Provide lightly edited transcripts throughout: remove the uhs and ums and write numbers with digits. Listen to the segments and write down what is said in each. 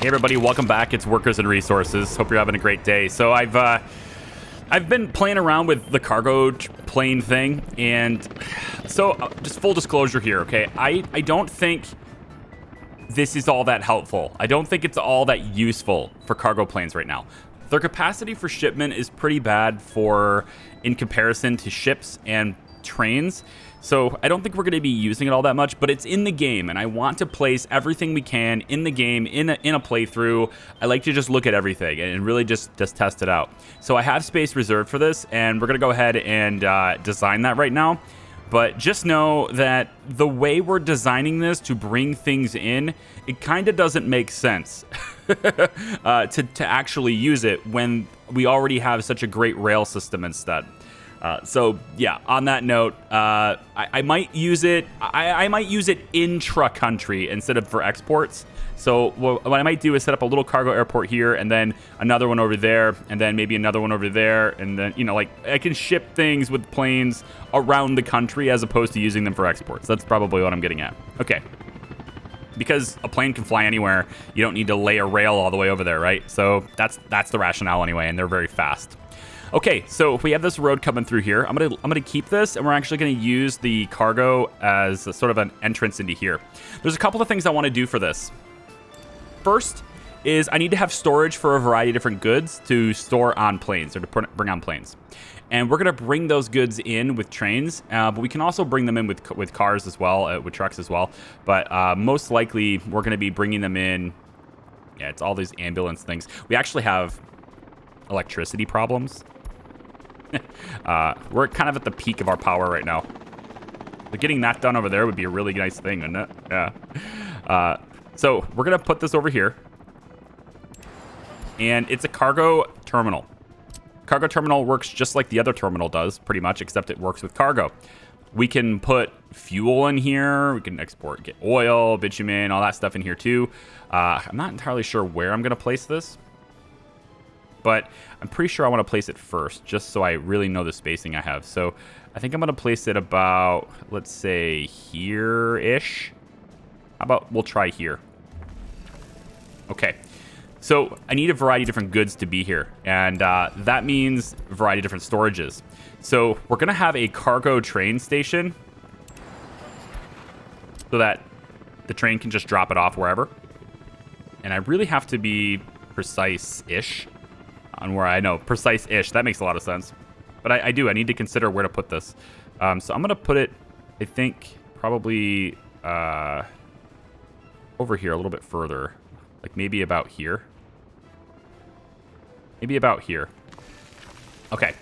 Hey everybody, welcome back. It's Workers and Resources. Hope you're having a great day. So I've been playing around with the cargo plane thing, and so just full disclosure here, okay? I don't think this is all that helpful. I don't think it's all that useful for cargo planes right now. Their capacity for shipment is pretty bad in comparison to ships and trains. So I don't think we're going to be using it all that much, but it's in the game, and I want to place everything we can in the game, in a playthrough. I like to just look at everything and really just test it out. So I have space reserved for this, and we're going to go ahead and design that right now. But just know that the way we're designing this to bring things in, it kind of doesn't make sense to actually use it when we already have such a great rail system instead. So yeah, on that note, I might use it. I might use it intra-country instead of for exports. So what I might do is set up a little cargo airport here, and then another one over there, and then maybe another one over there, and then like I can ship things with planes around the country as opposed to using them for exports. That's probably what I'm getting at. Okay. Because a plane can fly anywhere, you don't need to lay a rail all the way over there, right? So that's the rationale anyway, and they're very fast. Okay, so if we have this road coming through here, I'm gonna keep this, and we're actually gonna use the cargo as a sort of an entrance into here. There's a couple of things I want to do for this. First is I need to have storage for a variety of different goods to store on planes, or to bring on planes. And we're gonna bring those goods in with trains, but we can also bring them in with cars as well, with trucks as well. But most likely we're gonna be bringing them in. Yeah, it's all these ambulance things. We actually have electricity problems. We're kind of at the peak of our power right now. But getting that done over there would be a really nice thing, wouldn't it? Yeah. So we're going to put this over here. And it's a cargo terminal. Cargo terminal works just like the other terminal does, pretty much, except it works with cargo. We can put fuel in here. We can get oil, bitumen, all that stuff in here too. I'm not entirely sure where I'm going to place this, but I'm pretty sure I want to place it first, just so I really know the spacing I have. So I think I'm going to place it about, let's say, here-ish. How about we'll try here? Okay. So I need a variety of different goods to be here, and that means a variety of different storages. So we're going to have a cargo train station so that the train can just drop it off wherever. And I really have to be precise-ish on where I know. Precise-ish. That makes a lot of sense. But I do. I need to consider where to put this. So I'm going to put it, I think, probably over here a little bit further. Like maybe about here. Maybe about here. Okay.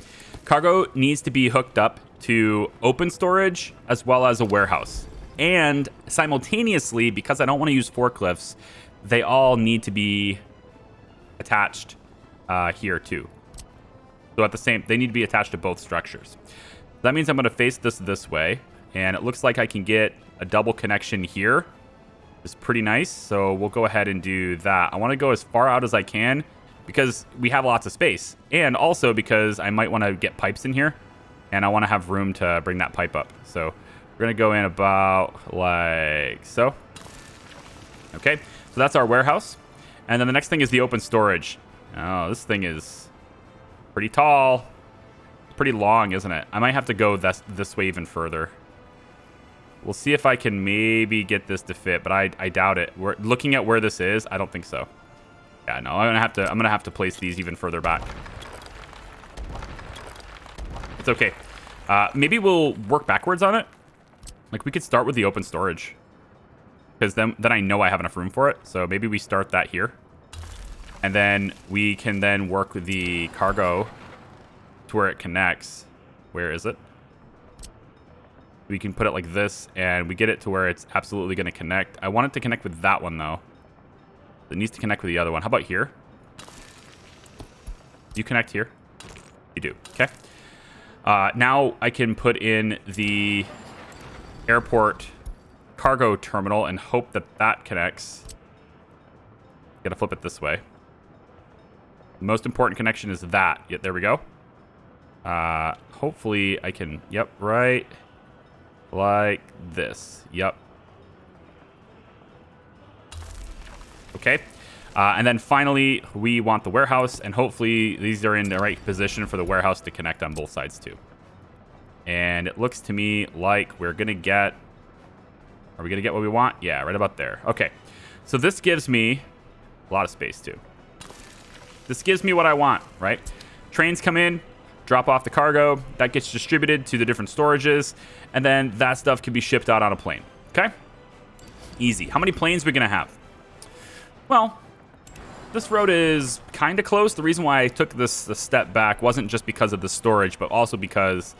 Cargo needs to be hooked up to open storage as well as a warehouse. And simultaneously, because I don't want to use forklifts, they all need to be attached here too. So they need to be attached to both structures. That means I'm going to face this way, and it looks like I can get a double connection here. It's pretty nice, so we'll go ahead and do that. I want to go as far out as I can because we have lots of space, and also because I might want to get pipes in here, and I want to have room to bring that pipe up. So we're going to go in about like so. Okay, so that's our warehouse. And then the next thing is the open storage. Oh, this thing is pretty tall. It's pretty long, isn't it? I might have to go this way even further. We'll see if I can maybe get this to fit, but I doubt it. We're looking at where this is. I don't think so. Yeah, no, I'm gonna have to place these even further back. It's okay. Maybe we'll work backwards on it. Like we could start with the open storage, because then I know I have enough room for it. So maybe we start that here, and then we can then work with the cargo to where it connects. Where is it? We can put it like this, and we get it to where it's absolutely going to connect. I want it to connect with that one, though. It needs to connect with the other one. How about here? Do you connect here? You do. Okay. Now I can put in the airport cargo terminal and hope that connects. Gotta flip it this way. The most important connection is that. Yeah, there we go. Hopefully I can... Yep, right... like this. Yep. Okay. And then finally, we want the warehouse, and hopefully these are in the right position for the warehouse to connect on both sides too. And it looks to me like we're going to get... Are we going to get what we want? Yeah, right about there. Okay. So this gives me a lot of space too. This gives me what I want, right? Trains come in, drop off the cargo. That gets distributed to the different storages. And then that stuff can be shipped out on a plane. Okay? Easy. How many planes are we going to have? Well, this road is kind of close. The reason why I took this step back wasn't just because of the storage, but also because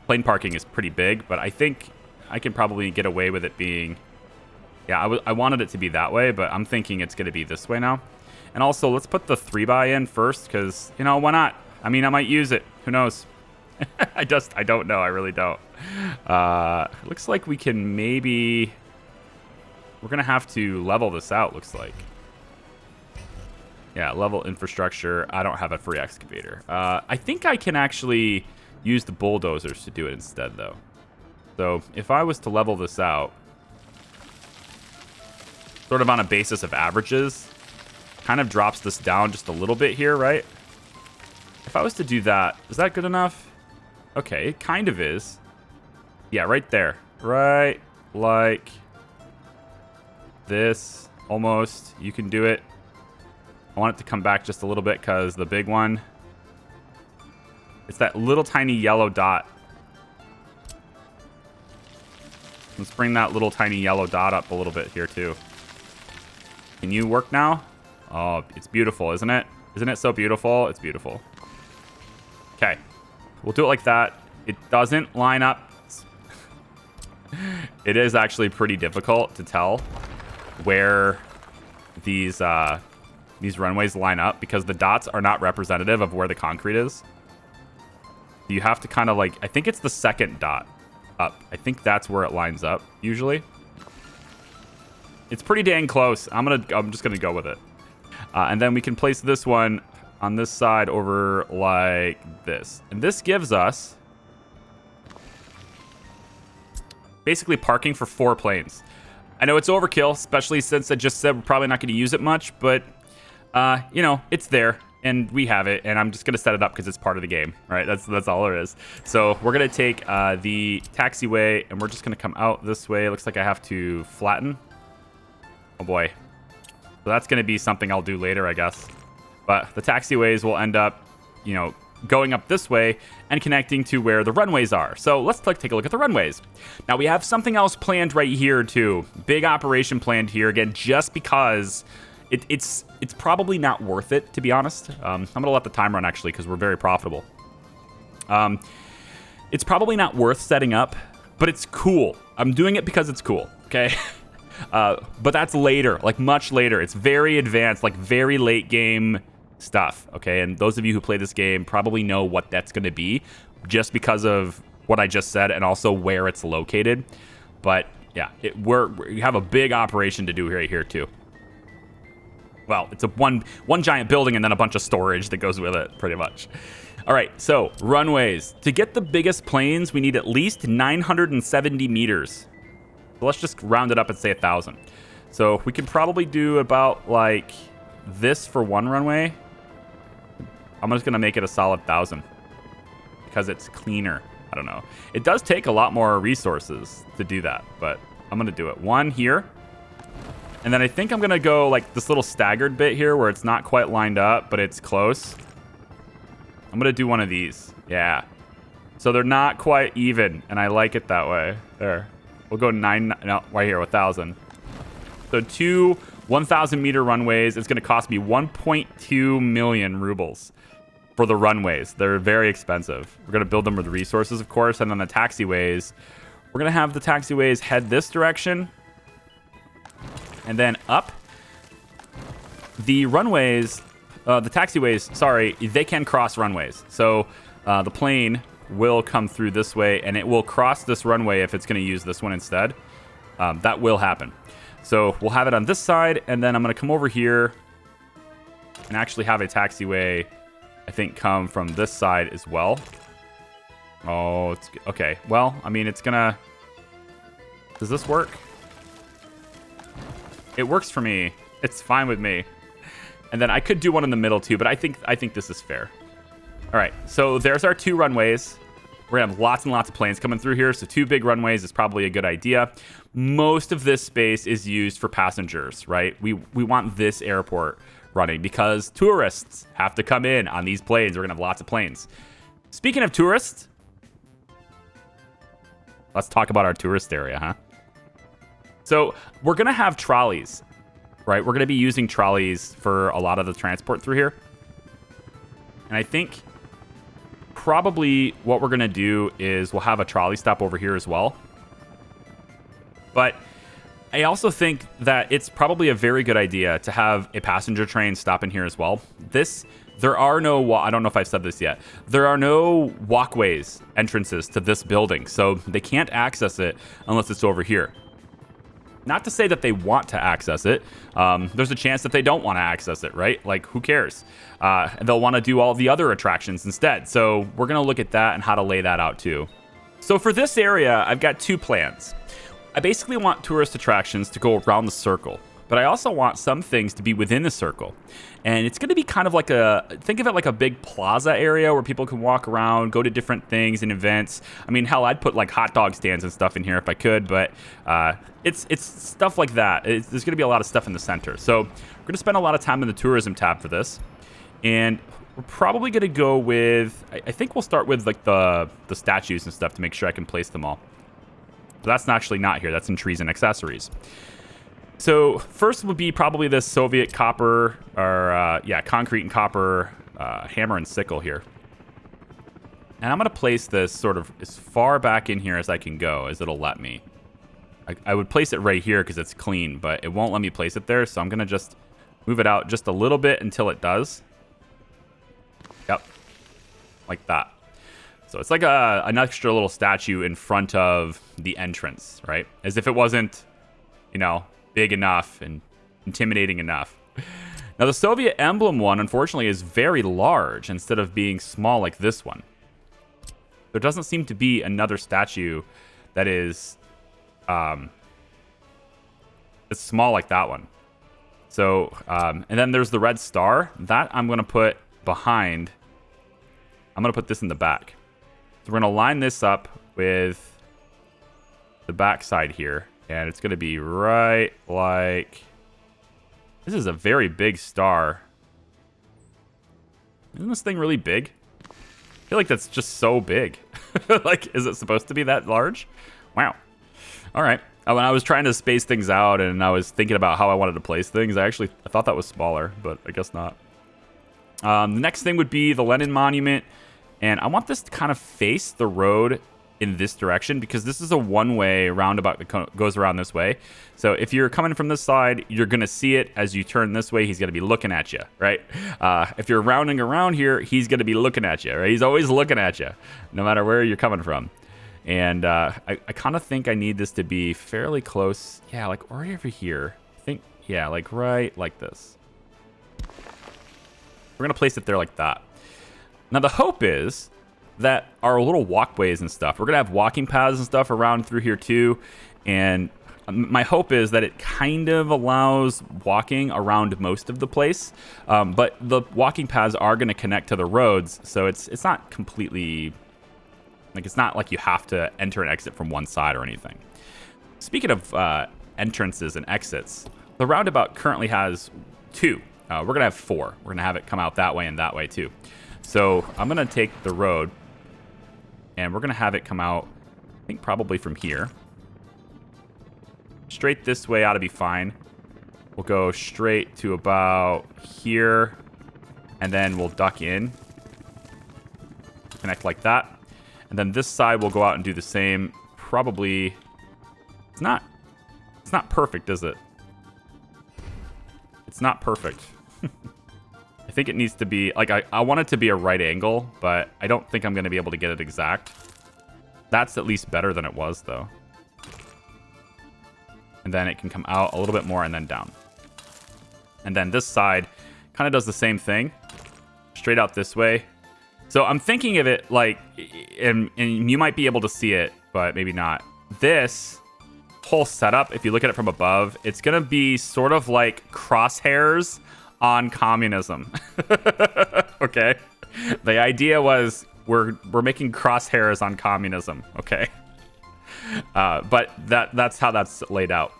plane parking is pretty big. But I think I can probably get away with it being... Yeah, I wanted it to be that way, but I'm thinking it's going to be this way now. And also, let's put the 3x in first, because, you know, why not? I mean, I might use it. Who knows? I don't know. I really don't. Looks like we can maybe... We're going to have to level this out, looks like. Yeah, level infrastructure. I don't have a free excavator. I think I can actually use the bulldozers to do it instead, though. So if I was to level this out, sort of on a basis of averages, kind of drops this down just a little bit here, right? If I was to do that, is that good enough? Okay, it kind of is. Yeah, right there. Right like this, almost. You can do it. I want it to come back just a little bit because the big one, it's that little tiny yellow dot. Let's bring that little tiny yellow dot up a little bit here too. Can you work now? Oh, it's beautiful, isn't it? Isn't it so beautiful? It's beautiful. Okay, we'll do it like that. It doesn't line up. It is actually pretty difficult to tell where these runways line up because the dots are not representative of where the concrete is. You have to kind of like, I think it's the second dot up. I think that's where it lines up usually. It's pretty dang close. I'm just gonna go with it. And then we can place this one on this side over like this. And this gives us basically parking for 4 planes. I know it's overkill, especially since I just said we're probably not going to use it much, but you know, it's there and we have it, and I'm just going to set it up because it's part of the game, right? That's all there is. So we're going to take the taxiway and we're just going to come out this way. It looks like I have to flatten. Oh boy. So that's going to be something I'll do later, I guess. But the taxiways will end up, you know, going up this way and connecting to where the runways are. So let's take a look at the runways. Now we have something else planned right here too. Big operation planned here again, just because it's probably not worth it, to be honest. I'm gonna let the time run actually because we're very profitable. It's probably not worth setting up, but it's cool. I'm doing it because it's cool. Okay. But that's later, like much later. It's very advanced, like very late game stuff, okay? And those of you who play this game probably know what that's going to be just because of what I just said and also where it's located. But yeah, we have a big operation to do right here too. Well, it's a one giant building and then a bunch of storage that goes with it, pretty much. All right, so runways. To get the biggest planes, we need at least 970 meters. So let's just round it up and say 1,000. So we can probably do about like this for one runway. I'm just going to make it a solid 1,000 because it's cleaner. I don't know. It does take a lot more resources to do that, but I'm going to do it. One here. And then I think I'm going to go like this little staggered bit here where it's not quite lined up, but it's close. I'm going to do one of these. Yeah. So they're not quite even, and I like it that way. There. We'll go right here, 1,000. So 2 1,000 meter runways. It's going to cost me 1.2 million rubles for the runways. They're very expensive. We're going to build them with resources, of course. And then the taxiways, we're going to have the taxiways head this direction and then up. The runways, the taxiways, sorry, they can cross runways. So the plane will come through this way and it will cross this runway if it's going to use this one instead. That will happen. So we'll have it on this side, and then I'm going to come over here and actually have a taxiway, I think, come from this side as well. Oh, it's okay. Well, I mean, it's going to... Does this work? It works for me. It's fine with me. And then I could do one in the middle too, but I think this is fair. All right, so there's our 2 runways. We're gonna have lots and lots of planes coming through here, so 2 big runways is probably a good idea. Most of this space is used for passengers, right? We want this airport running because tourists have to come in on these planes. We're gonna have lots of planes. Speaking of tourists, let's talk about our tourist area, huh? So we're gonna have trolleys, right? We're gonna be using trolleys for a lot of the transport through here. And I think probably what we're going to do is we'll have a trolley stop over here as well. But I also think that it's probably a very good idea to have a passenger train stop in here as well. There are no, I don't know if I've said this yet, there are no walkways, entrances to this building, so they can't access it unless it's over here. Not to say that they want to access it. There's a chance that they don't want to access it, right? Like, who cares? They'll want to do all the other attractions instead. So we're going to look at that and how to lay that out too. So for this area, I've got 2 plans. I basically want tourist attractions to go around the circle, but I also want some things to be within the circle. And it's going to be kind of like think of it like a big plaza area where people can walk around, go to different things and events. I mean, hell, I'd put like hot dog stands and stuff in here if I could, but it's stuff like that. There's going to be a lot of stuff in the center. So we're going to spend a lot of time in the tourism tab for this. And we're probably going to go with, I think we'll start with like the statues and stuff to make sure I can place them all. But that's actually not here. That's in trees and accessories. So first would be probably this Soviet copper, or concrete and copper hammer and sickle here. And I'm going to place this sort of as far back in here as I can go, as it'll let me. I would place it right here because it's clean, but it won't let me place it there. So I'm going to just move it out just a little bit until it does. Yep, like that. So it's like an extra little statue in front of the entrance, right? As if it wasn't, big enough and intimidating enough. Now, the Soviet emblem one, unfortunately, is very large instead of being small like this one. There doesn't seem to be another statue that is it's small like that one. So, and then there's the red star. That I'm going to put behind. I'm going to put this in the back. So we're going to line this up with the back side here. And it's going to be right like... This is a very big star. Isn't this thing really big? I feel like that's just so big. Like, is it supposed to be that large? Wow. All right. When I was trying to space things out and I was thinking about how I wanted to place things, I thought that was smaller, but I guess not. The next thing would be the Lenin Monument. And I want this to kind of face the road in this direction because this is a one-way roundabout that goes around this way. So if you're coming from this side, you're going to see it as you turn this way. He's going to be looking at you, right? If you're rounding around here, he's going to be looking at you, right? He's always looking at you, no matter where you're coming from. And I kind of think I need this to be fairly close. Yeah, like right over here. I think, yeah, like right like this. We're going to place it there like that. Now, the hope is that our little walkways and stuff, we're going to have walking paths and stuff around through here too. And my hope is that it kind of allows walking around most of the place. But the walking paths are going to connect to the roads. So it's not completely, like, it's not like you have to enter and exit from one side or anything. Speaking of entrances and exits, the roundabout currently has 2. We're going to have 4. We're going to have it come out that way and that way too. So I'm going to take the road and we're going to have it come out, I think probably from here. Straight this way ought to be fine. We'll go straight to about here and then we'll duck in. Connect like that. And then this side will go out and do the same. Probably, it's not perfect, is it? It's not perfect. I think it needs to be, like, I want it to be a right angle, but I don't think I'm going to be able to get it exact. That's at least better than it was, though. And then it can come out a little bit more and then down. And then this side kind of does the same thing. Straight out this way. So I'm thinking of it like, and you might be able to see it, but maybe not. This whole setup, if you look at it from above, it's going to be sort of like crosshairs on communism. Okay. The idea was we're making crosshairs on communism. Okay. But that's how that's laid out.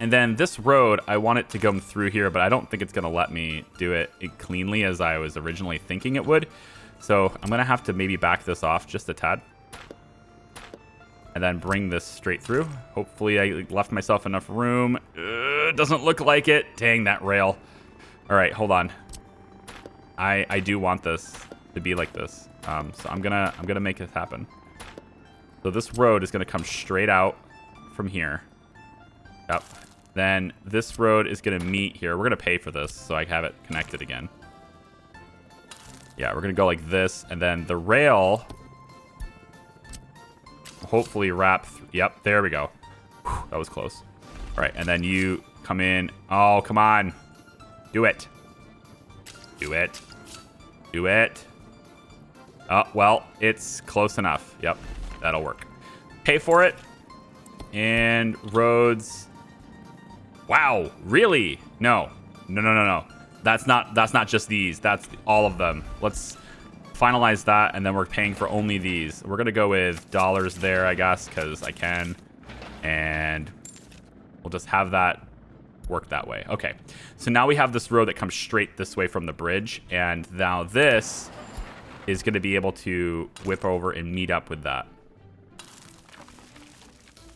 And then this road, I want it to come through here, but I don't think it's going to let me do it cleanly as I was originally thinking it would. So I'm going to have to maybe back this off just a tad. And then bring this straight through. Hopefully I left myself enough room. Doesn't look like it. Dang, that rail. All right, hold on. I do want this to be like this. So I'm gonna make it happen. So this road is gonna come straight out from here. Yep. Then this road is gonna meet here. We're gonna pay for this so I have it connected again. Yeah, we're gonna go like this, and then the rail hopefully wrap. Yep, there we go. Whew, that was close. All right, and then you come in. Oh, come on. Do it. Do it. Do it. Oh, well, it's close enough. Yep, that'll work. Pay for it. And roads. Wow, really? No. No. That's not just these. That's all of them. Let's finalize that, and then we're paying for only these. We're gonna go with dollars there, I guess, because I can. And we'll just have that work that way. Okay, so now we have this road that comes straight this way from the bridge, and now this is going to be able to whip over and meet up with that.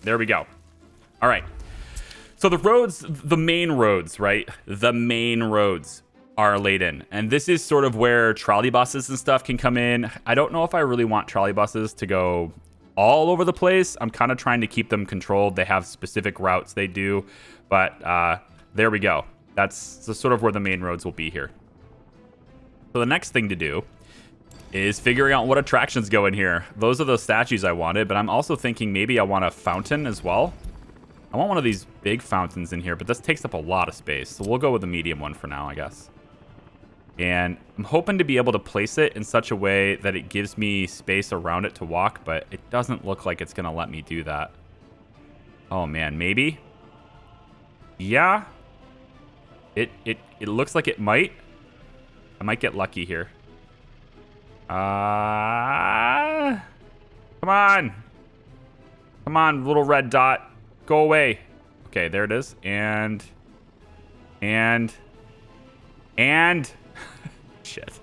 There we go. All right, so the roads, the main roads, right? The main roads are laid in, and this is sort of where trolley buses and stuff can come in. I don't know if I really want trolley buses to go all over the place. I'm kind of trying to keep them controlled. They have specific routes they do, but there we go. That's sort of where the main roads will be here. So the next thing to do is figuring out what attractions go in here. Those are the statues I wanted, but I'm also thinking maybe I want a fountain as well. I want one of these big fountains in here, but this takes up a lot of space. So we'll go with the medium one for now, I guess. And I'm hoping to be able to place it in such a way that it gives me space around it to walk, but it doesn't look like it's going to let me do that. Oh, man, maybe? Yeah. It looks like it might. I might get lucky here. Come on. Come on, little red dot. Go away. Okay, there it is. And shit.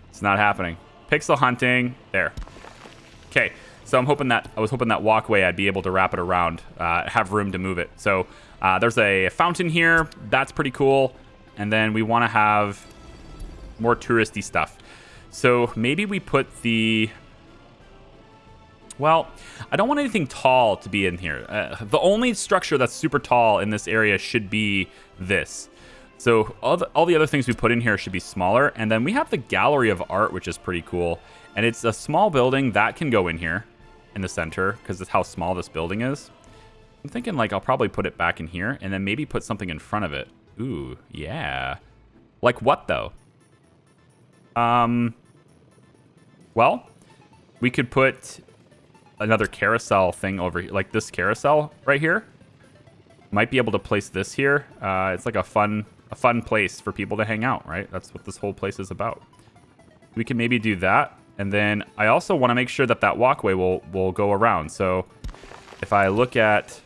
It's not happening. Pixel hunting. There. Okay. So I was hoping that walkway I'd be able to wrap it around, have room to move it. So there's a fountain here. That's pretty cool. And then we want to have more touristy stuff. So maybe we put the... Well, I don't want anything tall to be in here. The only structure that's super tall in this area should be this. So all the other things we put in here should be smaller. And then we have the Gallery of Art, which is pretty cool. And it's a small building that can go in here in the center because it's how small this building is. I'm thinking like I'll probably put it back in here and then maybe put something in front of it. Ooh, yeah. Like what though? Well, we could put another carousel thing over here, like this carousel right here. Might be able to place this here. It's like a fun place for people to hang out, right? That's what this whole place is about. We can maybe do that. And then I also want to make sure that that walkway will go around. So if I look at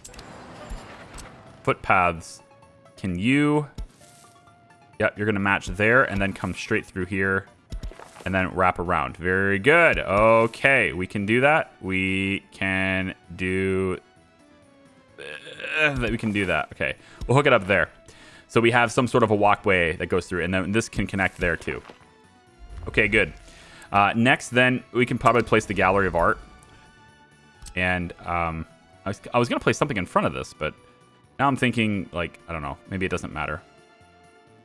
footpaths, can you... Yep, you're going to match there and then come straight through here and then wrap around. Very good. Okay, we can do that. We can do... we can do that. Okay, we'll hook it up there. So we have some sort of a walkway that goes through, and then this can connect there too. Okay, good. Next, then, we can probably place the Gallery of Art. And I was going to place something in front of this, but now I'm thinking, like, I don't know. Maybe it doesn't matter.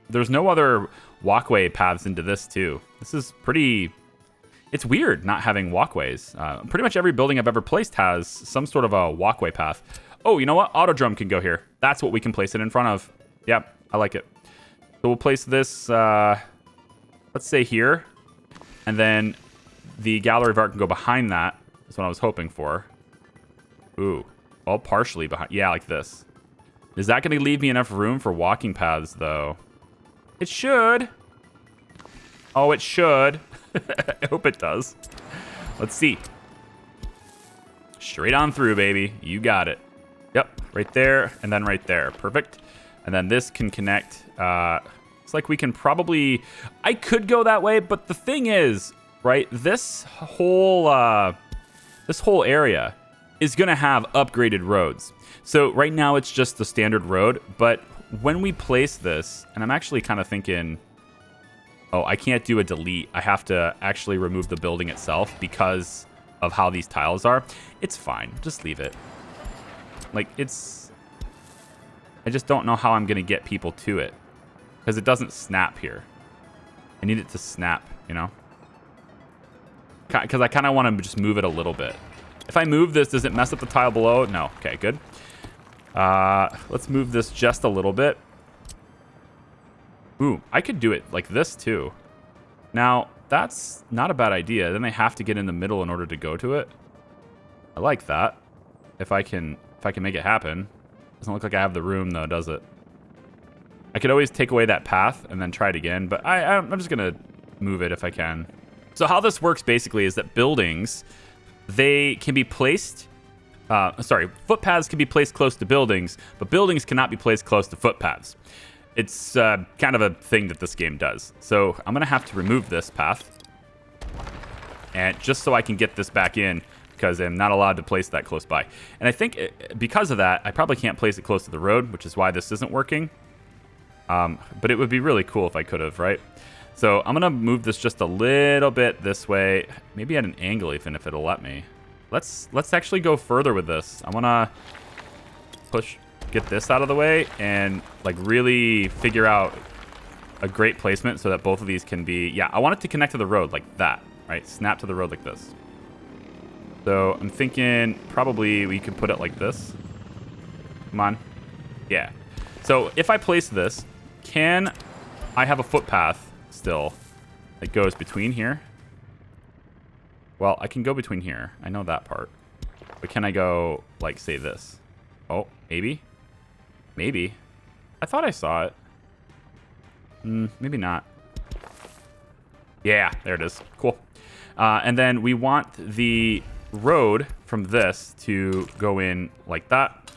There's no other walkway paths into this, too. This is pretty... It's weird not having walkways. Pretty much every building I've ever placed has some sort of a walkway path. Oh, you know what? Autodrome can go here. That's what we can place it in front of. Yep, I like it. So we'll place this, let's say here. And then the Gallery of Art can go behind that. That's what I was hoping for. Ooh, all partially behind. Yeah, like this. Is that going to leave me enough room for walking paths, though? It should. Oh, it should. I hope it does. Let's see. Straight on through, baby. You got it. Yep, right there and then right there. Perfect. And then this can connect. It's like we can probably... I could go that way, but the thing is, right, this whole area is going to have upgraded roads. So right now it's just the standard road, but when we place this, and I'm actually kind of thinking... Oh, I can't do a delete. I have to actually remove the building itself because of how these tiles are. It's fine. Just leave it. Like, it's... I just don't know how I'm going to get people to it. Because it doesn't snap here. I need it to snap, you know? Because I kind of want to just move it a little bit. If I move this, does it mess up the tile below? No. Okay, good. Let's move this just a little bit. Ooh, I could do it like this too. Now, that's not a bad idea. Then they have to get in the middle in order to go to it. I like that. If I can make it happen. Doesn't look like I have the room though, does it? I could always take away that path and then try it again, but I'm just gonna move it if I can. So how this works basically is that buildings, they can be placed, footpaths can be placed close to buildings, but buildings cannot be placed close to footpaths. It's kind of a thing that this game does. So I'm going to have to remove this path. And just so I can get this back in, because I'm not allowed to place that close by. And I think because of that, I probably can't place it close to the road, which is why this isn't working. But it would be really cool if I could have, right? So I'm going to move this just a little bit this way. Maybe at an angle even if it'll let me. Let's actually go further with this. I want to get this out of the way and like really figure out a great placement so that both of these can be... Yeah, I want it to connect to the road like that, right? Snap to the road like this. So I'm thinking probably we could put it like this. Come on. Yeah. So if I place this, can I have a footpath still that goes between here? Well, I can go between here. I know that part. But can I go, like, say this? Oh, maybe? Maybe. I thought I saw it. Maybe not. Yeah, there it is. Cool. And then we want the road from this to go in like that,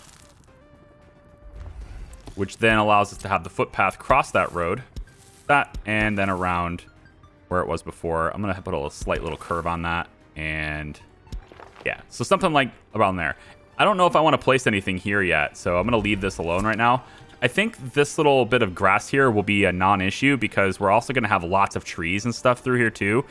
which then allows us to have the footpath cross that road, and then around where it was before. I'm going to put a slight little curve on that, and yeah, so something like around there. I don't know if I want to place anything here yet, so I'm going to leave this alone right now. I think this little bit of grass here will be a non-issue because we're also going to have lots of trees and stuff through here too.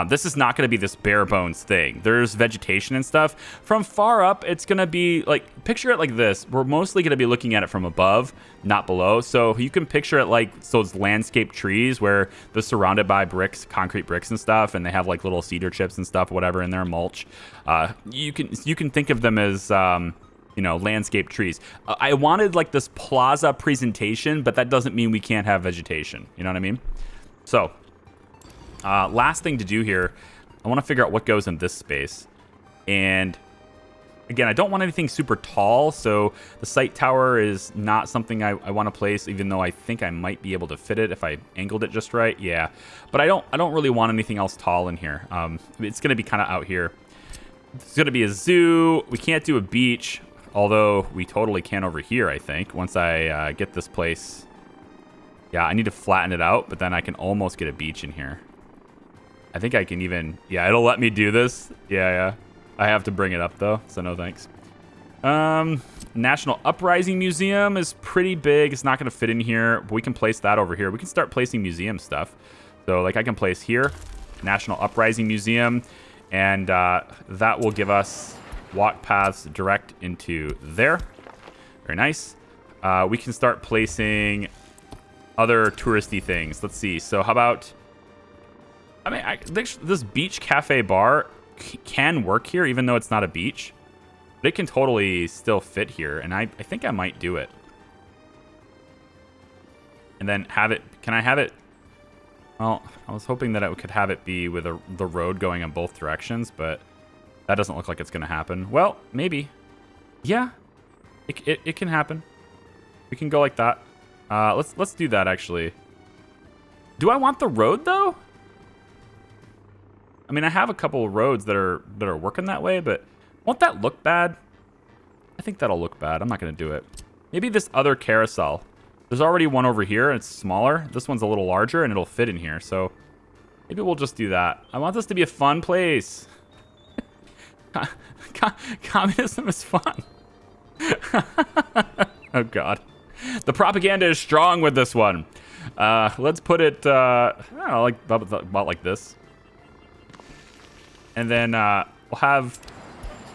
This is not going to be this bare bones thing. There's vegetation and stuff. From far up, it's going to be like, picture it like this. We're mostly going to be looking at it from above, not below. So you can picture it like those landscape trees where they're surrounded by bricks, concrete bricks and stuff, and they have like little cedar chips and stuff, whatever in their mulch. You can think of them as... you know, landscape trees. I wanted like this plaza presentation, but that doesn't mean we can't have vegetation. You know what I mean? So, last thing to do here, I want to figure out what goes in this space. And again, I don't want anything super tall, so the sight tower is not something I want to place, even though I think I might be able to fit it if I angled it just right. Yeah, but I don't really want anything else tall in here. It's going to be kind of out here. It's going to be a zoo. We can't do a beach. Although we totally can over here, I think, once I get this place. Yeah, I need to flatten it out, but then I can almost get a beach in here. I think I can even... Yeah, it'll let me do this. Yeah. I have to bring it up, though, so no thanks. National Uprising Museum is pretty big. It's not going to fit in here, but we can place that over here. We can start placing museum stuff. So, like, I can place here, National Uprising Museum, and that will give us... walk paths direct into there. Very nice. We can start placing other touristy things. Let's see. So how about... I mean, this beach cafe bar can work here, even though it's not a beach. But it can totally still fit here, and I think I might do it. And then have it... Can I have it... Well, I was hoping that I could have it be with the road going in both directions, but... That doesn't look like it's going to happen. Well, maybe. Yeah, it can happen. We can go like that. Let's do that, actually. Do I want the road though? I mean, I have a couple of roads that are working that way, but won't that look bad? I think that'll look bad. I'm not going to do it. Maybe this other carousel. There's already one over here, and it's smaller. This one's a little larger, and it'll fit in here. So maybe we'll just do that. I want this to be a fun place. Communism is fun. Oh, God. The propaganda is strong with this one. Let's put it, I don't know, like, about like this. And then we'll have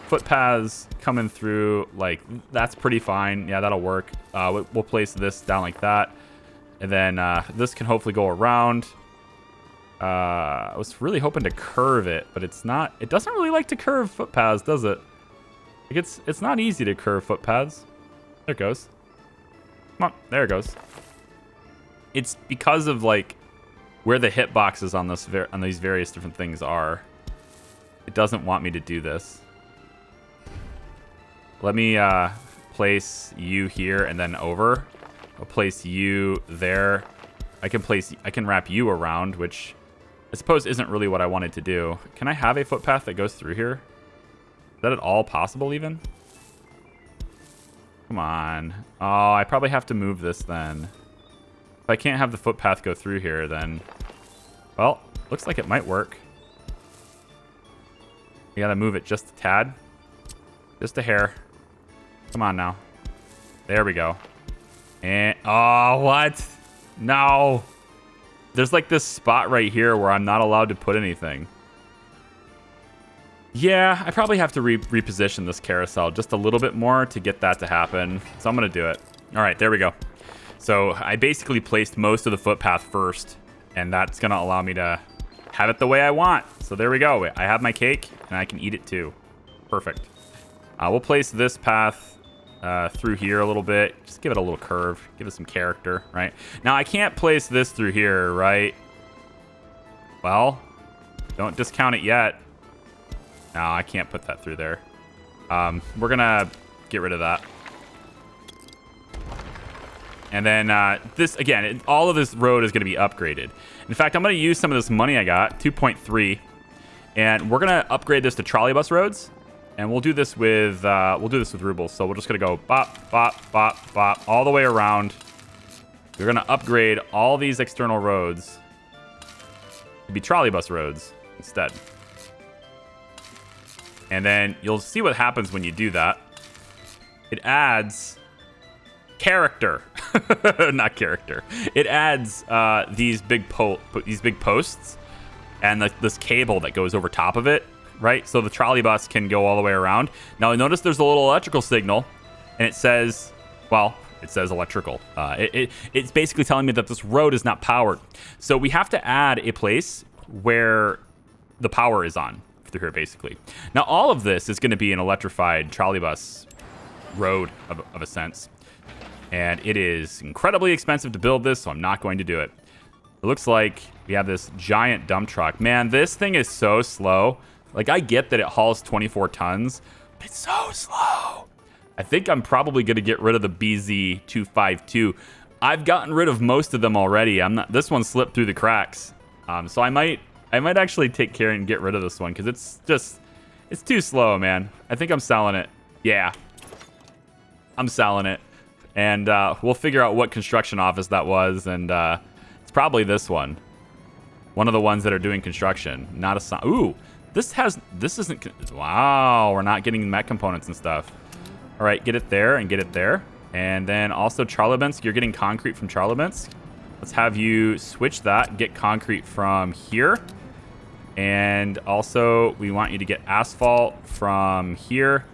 footpaths coming through, like, that's pretty fine. Yeah, that'll work. We'll place this down like that. And then this can hopefully go around. I was really hoping to curve it, but it's not. It doesn't really like to curve footpaths, does it? Like it's not easy to curve footpaths. There it goes. Come on, there it goes. It's because of like where the hitboxes on these various different things are. It doesn't want me to do this. Let me place you here and then over. I'll place you there. I can wrap you around, which I suppose isn't really what I wanted to do. Can I have a footpath that goes through here? Is that at all possible even? Come on. Oh, I probably have to move this then. If I can't have the footpath go through here, then... Well, looks like it might work. You gotta move it just a tad. Just a hair. Come on now. There we go. And... Oh, what? No. There's like this spot right here where I'm not allowed to put anything. Yeah, I probably have to reposition this carousel just a little bit more to get that to happen. So I'm going to do it. All right, there we go. So I basically placed most of the footpath first, and that's going to allow me to have it the way I want. So there we go. I have my cake, and I can eat it too. Perfect. We'll place this path through here a little bit. Just give it a little curve. Give it some character, right? Now, I can't place this through here, right? Well, don't discount it yet. No, I can't put that through there. We're going to get rid of that. And then this, again, all of this road is going to be upgraded. In fact, I'm going to use some of this money I got, 2.3, and we're going to upgrade this to trolleybus roads. And we'll do this with rubles. So we're just going to go bop, bop, bop, bop, all the way around. We're going to upgrade all these external roads to be trolleybus roads instead. And then you'll see what happens when you do that. It adds character. Not character. It adds these big posts and this cable that goes over top of it, right? So the trolleybus can go all the way around. Now, notice there's a little electrical signal, and it says, well, it says electrical. It's basically telling me that this road is not powered. So we have to add a place where the power is on through here, basically. Now, all of this is going to be an electrified trolleybus road of a sense. And it is incredibly expensive to build this, so I'm not going to do it. It looks like we have this giant dump truck. Man, this thing is so slow. Like, I get that it hauls 24 tons, but it's so slow. I think I'm probably going to get rid of the BZ252. I've gotten rid of most of them already. This one slipped through the cracks. So I might actually take care and get rid of this one because it's too slow, man. I think I'm selling it. Yeah, I'm selling it. And we'll figure out what construction office that was. And it's probably this one. One of the ones that are doing construction. Not a... Ooh, this isn't... Wow, we're not getting mech components and stuff. All right, get it there and get it there. And then also Charlottensk, you're getting concrete from Charlottensk. Let's have you switch that, get concrete from here. And also, we want you to get asphalt from here.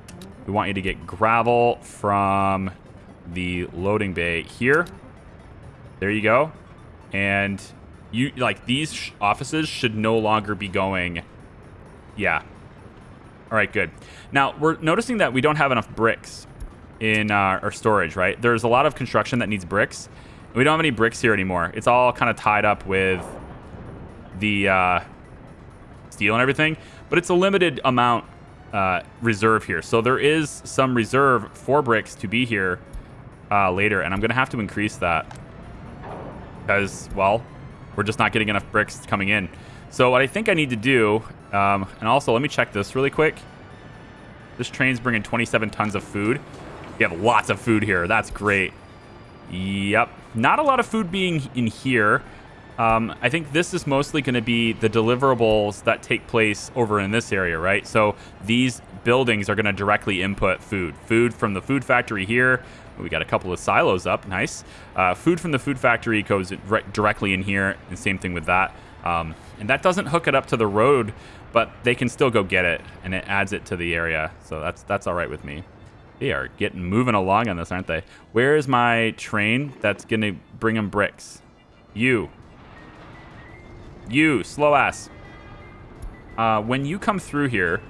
We want you to get gravel from the loading bay here. There you go. And you like these offices should no longer be going. Yeah. All right, good. Now, we're noticing that we don't have enough bricks in our storage, right? There's a lot of construction that needs bricks. We don't have any bricks here anymore. It's all kind of tied up with the steel and everything, but it's a limited amount reserve here. So there is some reserve for bricks to be here later, and I'm going to have to increase that because, well, We're just not getting enough bricks coming in. So what I think I need to do, and also let me check this really quick. This train's bringing 27 tons of food. We have lots of food here. That's great. Yep. Not a lot of food being in here. I think this is mostly going to be the deliverables that take place over in this area, right? So these buildings are going to directly input food. Food from the food factory here. We got a couple of silos up. Nice. Food from the food factory goes directly in here, and same thing with that. And that doesn't hook it up to the road, but they can still go get it, and it adds it to the area. So that's all right with me. They are moving along on this, aren't they? Where is my train that's going to bring them bricks? You, slow ass. When you come through here,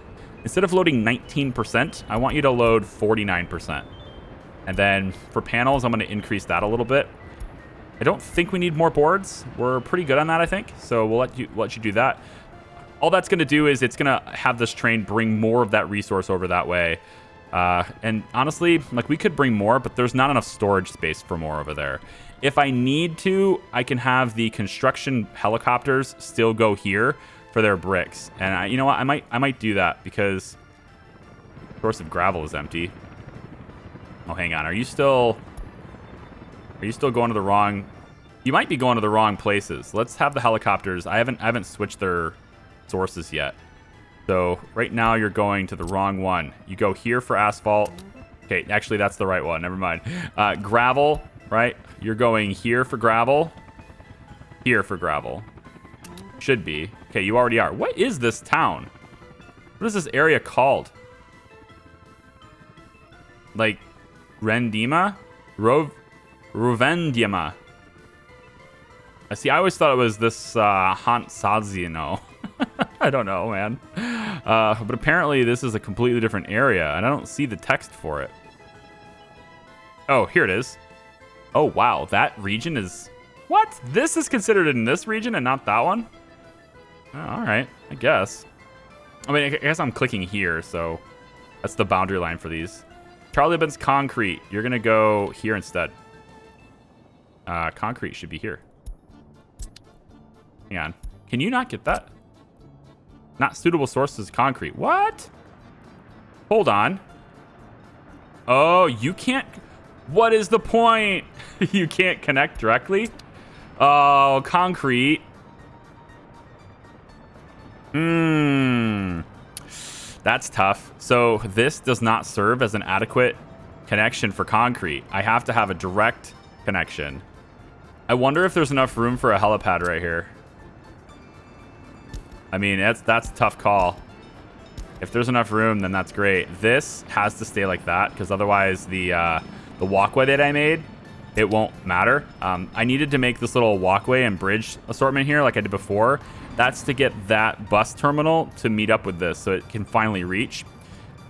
instead of loading 19%, I want you to load 49%. And then for panels, I'm going to increase that a little bit. I don't think we need more boards. We're pretty good on that, I think. So we'll let you do that. All that's going to do is it's going to have this train bring more of that resource over that way. And honestly, like, we could bring more, but there's not enough storage space for more over there. If I need to, I can have the construction helicopters still go here for their bricks. And you know what? I might do that because the source of gravel is empty. Oh, hang on. Are you still going to the wrong? You might be going to the wrong places. Let's have the helicopters. I haven't switched their sources yet. So right now you're going to the wrong one. You go here for asphalt. Okay, actually that's the right one. Never mind. Gravel, right? You're going here for gravel. Here for gravel. Should be. Okay, you already are. What is this town? What is this area called? Like Rendima? Rovendima. I see. I always thought it was this Hantzazino. I don't know, man. But apparently this is a completely different area, and I don't see the text for it. Oh, here it is. Oh, wow. That region is... What? This is considered in this region and not that one? Oh, all right, I guess. I mean, I guess I'm clicking here, so that's the boundary line for these. Trolleybus concrete. You're going to go here instead. Concrete should be here. Hang on. Can you not get that? Not suitable sources concrete. What? Hold on. Oh, you can't... What is the point? You can't connect directly? Oh, concrete. That's tough. So this does not serve as an adequate connection for concrete. I have to have a direct connection. I wonder if there's enough room for a helipad right here. I mean, that's a tough call. If there's enough room, then that's great. This has to stay like that, because otherwise the walkway that I made, it won't matter. I needed to make this little walkway and bridge assortment here like I did before. That's to get that bus terminal to meet up with this so it can finally reach.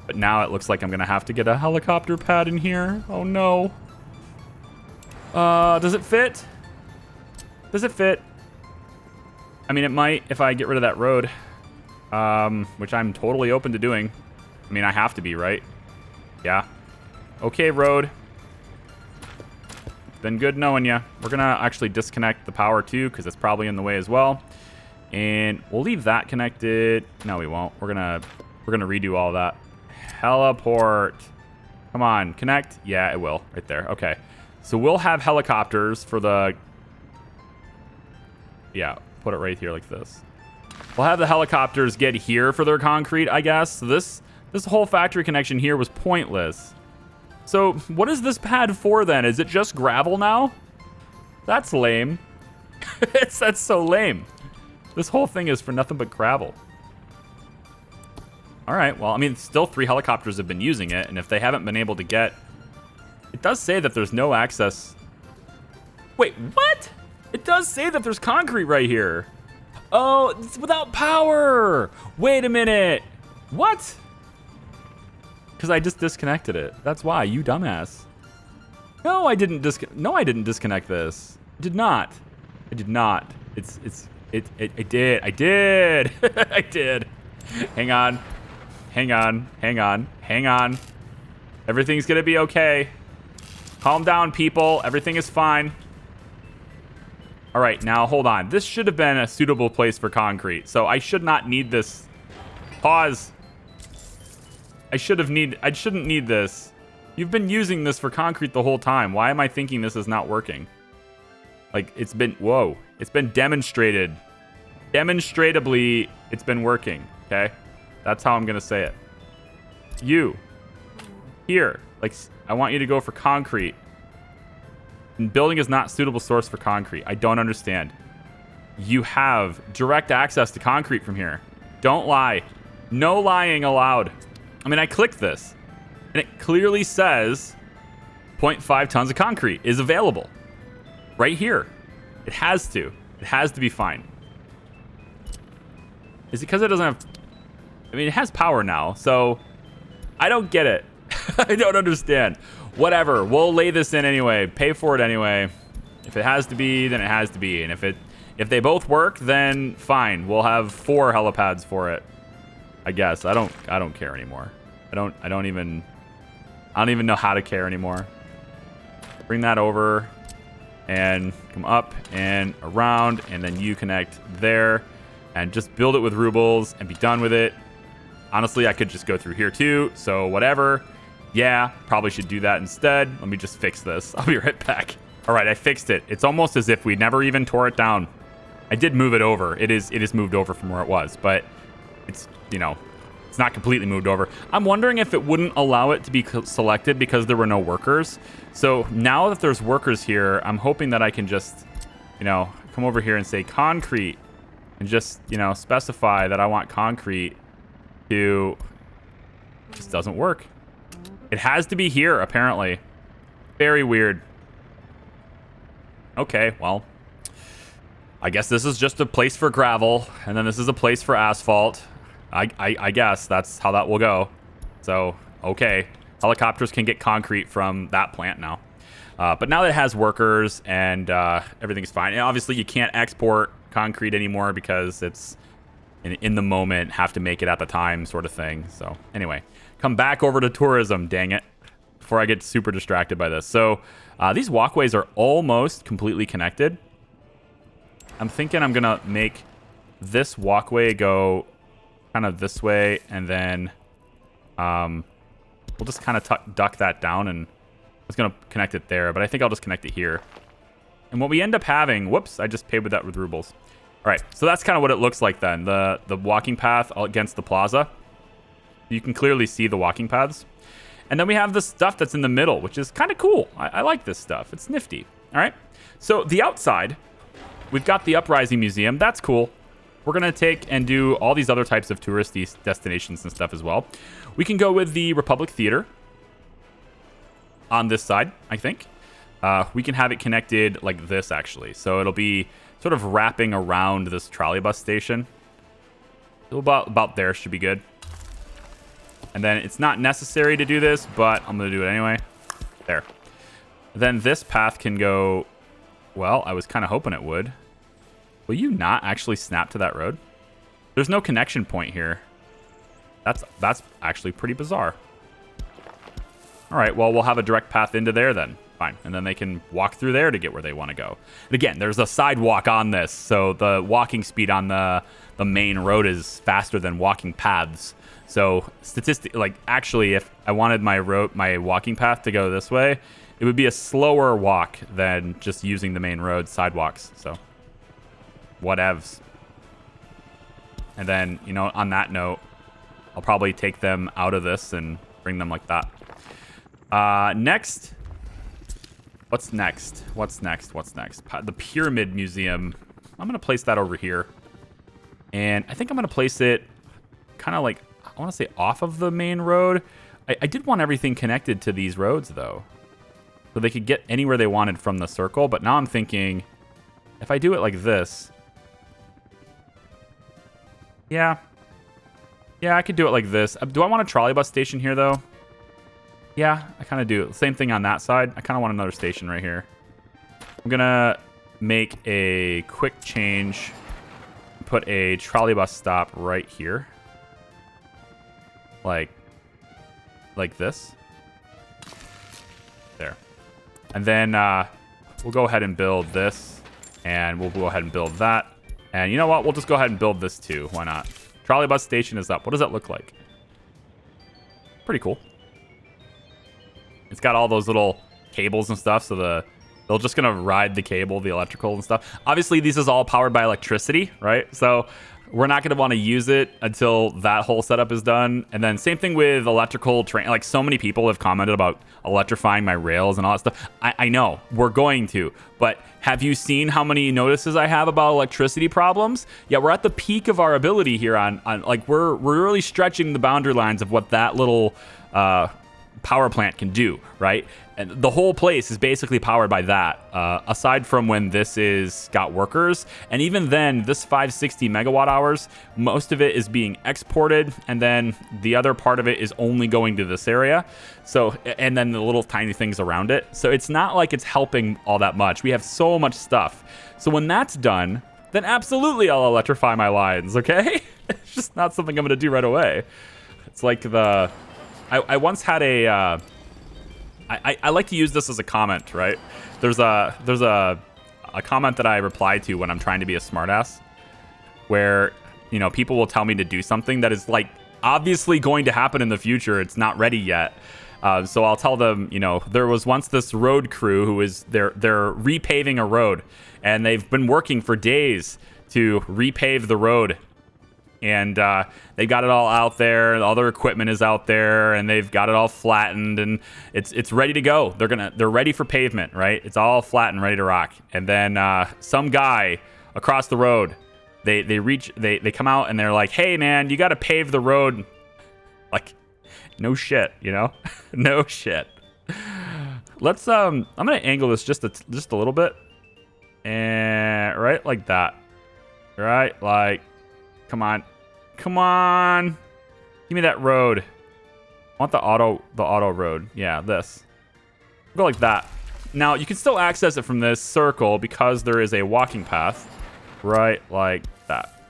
But now it looks like I'm going to have to get a helicopter pad in here. Oh, no. Does it fit? Does it fit? I mean, it might if I get rid of that road, which I'm totally open to doing. I mean, I have to be, right? Yeah. Okay, road. Been good knowing you. We're going to actually disconnect the power, too, because it's probably in the way as well. And we'll leave that connected. No, we won't. We're gonna redo all that. Heliport. Come on, connect. Yeah, it will. Right there. Okay. So we'll have helicopters for the... Yeah, put it right here like this. We'll have the helicopters get here for their concrete, I guess. So this whole factory connection here was pointless. So what is this pad for then? Is it just gravel now? That's lame. That's so lame. This whole thing is for nothing but gravel. All right, well, I mean, still 3 helicopters have been using it, and if they haven't been able to get... It does say that there's no access... Wait, what? It does say that there's concrete right here. Oh, it's without power. Wait a minute. What? Because I just disconnected it. That's why, you dumbass. No, I didn't disconnect this. I did not. I did not. I did. I did. Hang on. Everything's gonna be okay. Calm down, people. Everything is fine. All right, now hold on. This should have been a suitable place for concrete. So I should not need this. Pause. I shouldn't need this. You've been using this for concrete the whole time. Why am I thinking this is not working? Like, it's been demonstrated. Demonstratably, it's been working, okay? That's how I'm going to say it. You. Here. Like, I want you to go for concrete. And building is not suitable source for concrete. I don't understand. You have direct access to concrete from here. Don't lie. No lying allowed. I mean, I clicked this, and it clearly says 0.5 tons of concrete is available. Right here. It has to. It has to be fine. Is it because it doesn't have... I mean, it has power now, so... I don't get it. I don't understand. Whatever. We'll lay this in anyway. Pay for it anyway. If it has to be, then it has to be. And if they both work, then fine. We'll have 4 helipads for it. I guess. I don't care anymore. I don't even know how to care anymore. Bring that over and come up and around, and then you connect there and just build it with rubles and be done with it. Honestly, I could just go through here too, so whatever. Yeah, probably should do that instead. Let me just fix this. I'll be right back. All right, I fixed it. It's almost as if we never even tore it down. I did move it over. It is moved over from where it was, but it's, you know, it's not completely moved over. I'm wondering if it wouldn't allow it to be selected because there were no workers. So now that there's workers here, I'm hoping that I can just, you know, come over here and say concrete and just, you know, specify that I want concrete to... It just doesn't work. It has to be here, apparently. Very weird. Okay, well, I guess this is just a place for gravel, and then this is a place for asphalt. I guess that's how that will go. So, okay. Helicopters can get concrete from that plant now. But now that it has workers and everything's fine. And obviously, you can't export concrete anymore because it's in the moment, have to make it at the time sort of thing. So, anyway. Come back over to tourism, dang it, before I get super distracted by this. So, these walkways are almost completely connected. I'm thinking I'm going to make this walkway go kind of this way, and then we'll just kind of duck that down, and I was going to connect it there, but I think I'll just connect it here. And what we end up having, whoops, I just paid with that with rubles. All right, so that's kind of what it looks like then, the walking path against the plaza. You can clearly see the walking paths. And then we have the stuff that's in the middle, which is kind of cool. I like this stuff. It's nifty. All right. So the outside, we've got the Uprising Museum. That's cool. We're going to take and do all these other types of touristy destinations and stuff as well. We can go with the Republic Theater on this side, I think. We can have it connected like this, actually. So it'll be sort of wrapping around this Trolleybus Station. About there should be good. And then it's not necessary to do this, but I'm going to do it anyway. There. Then this path can go... Well, I was kind of hoping it would. Will you not actually snap to that road? There's no connection point here. That's actually pretty bizarre. All right, well, we'll have a direct path into there then. Fine. And then they can walk through there to get where they want to go. And again, there's a sidewalk on this, so the walking speed on the main road is faster than walking paths. So actually, if I wanted my walking path to go this way, it would be a slower walk than just using the main road sidewalks. So, whatevs. And then, you know, on that note, I'll probably take them out of this and bring them like that. Next. What's next? The Pyramid Museum. I'm going to place that over here. And I think I'm going to place it kind of like, I want to say off of the main road. I did want everything connected to these roads, though. So they could get anywhere they wanted from the circle. But now I'm thinking, if I do it like this. Yeah, I could do it like this. Do I want a trolleybus station here, though? Yeah, I kind of do. Same thing on that side. I kind of want another station right here. I'm going to make a quick change. Put a trolleybus stop right here. Like this. There. And then we'll go ahead and build this And we'll go ahead and build that. And you know what? We'll just go ahead and build this too. Why not? Trolleybus Station is up. What does that look like? Pretty cool. It's got all those little cables and stuff, so they're just gonna ride the cable, the electrical and stuff. Obviously, this is all powered by electricity, right? So we're not gonna want to use it until that whole setup is done. And then same thing with electrical train. Like, so many people have commented about electrifying my rails and all that stuff. I know we're going to, but have you seen how many notices I have about electricity problems? Yeah, we're at the peak of our ability here on like we're really stretching the boundary lines of what that little power plant can do, right? And the whole place is basically powered by that, aside from when this is got workers. And even then, this 560 megawatt hours, most of it is being exported, and then the other part of it is only going to this area. So, and then the little tiny things around it. So it's not like it's helping all that much. We have so much stuff. So when that's done, then absolutely I'll electrify my lines, okay? It's just not something I'm going to do right away. It's like the... I once had a... I like to use this as a comment, right? There's a comment that I reply to when I'm trying to be a smartass, where, you know, people will tell me to do something that is like obviously going to happen in the future. It's not ready yet. So I'll tell them, you know, there was once this road crew who is they're repaving a road, and they've been working for days to repave the road. And they got it all out there. All their equipment is out there, and they've got it all flattened, and it's ready to go. They're ready for pavement, right? It's all flat and ready to rock. And then some guy across the road, they come out and they're like, "Hey man, you got to pave the road." Like, no shit, you know, no shit. Let's I'm gonna angle this just a little bit, and right like that, right like. Come on. Come on. Give me that road. I want the auto road. Yeah, this. Go like that. Now, you can still access it from this circle because there is a walking path. Right like that.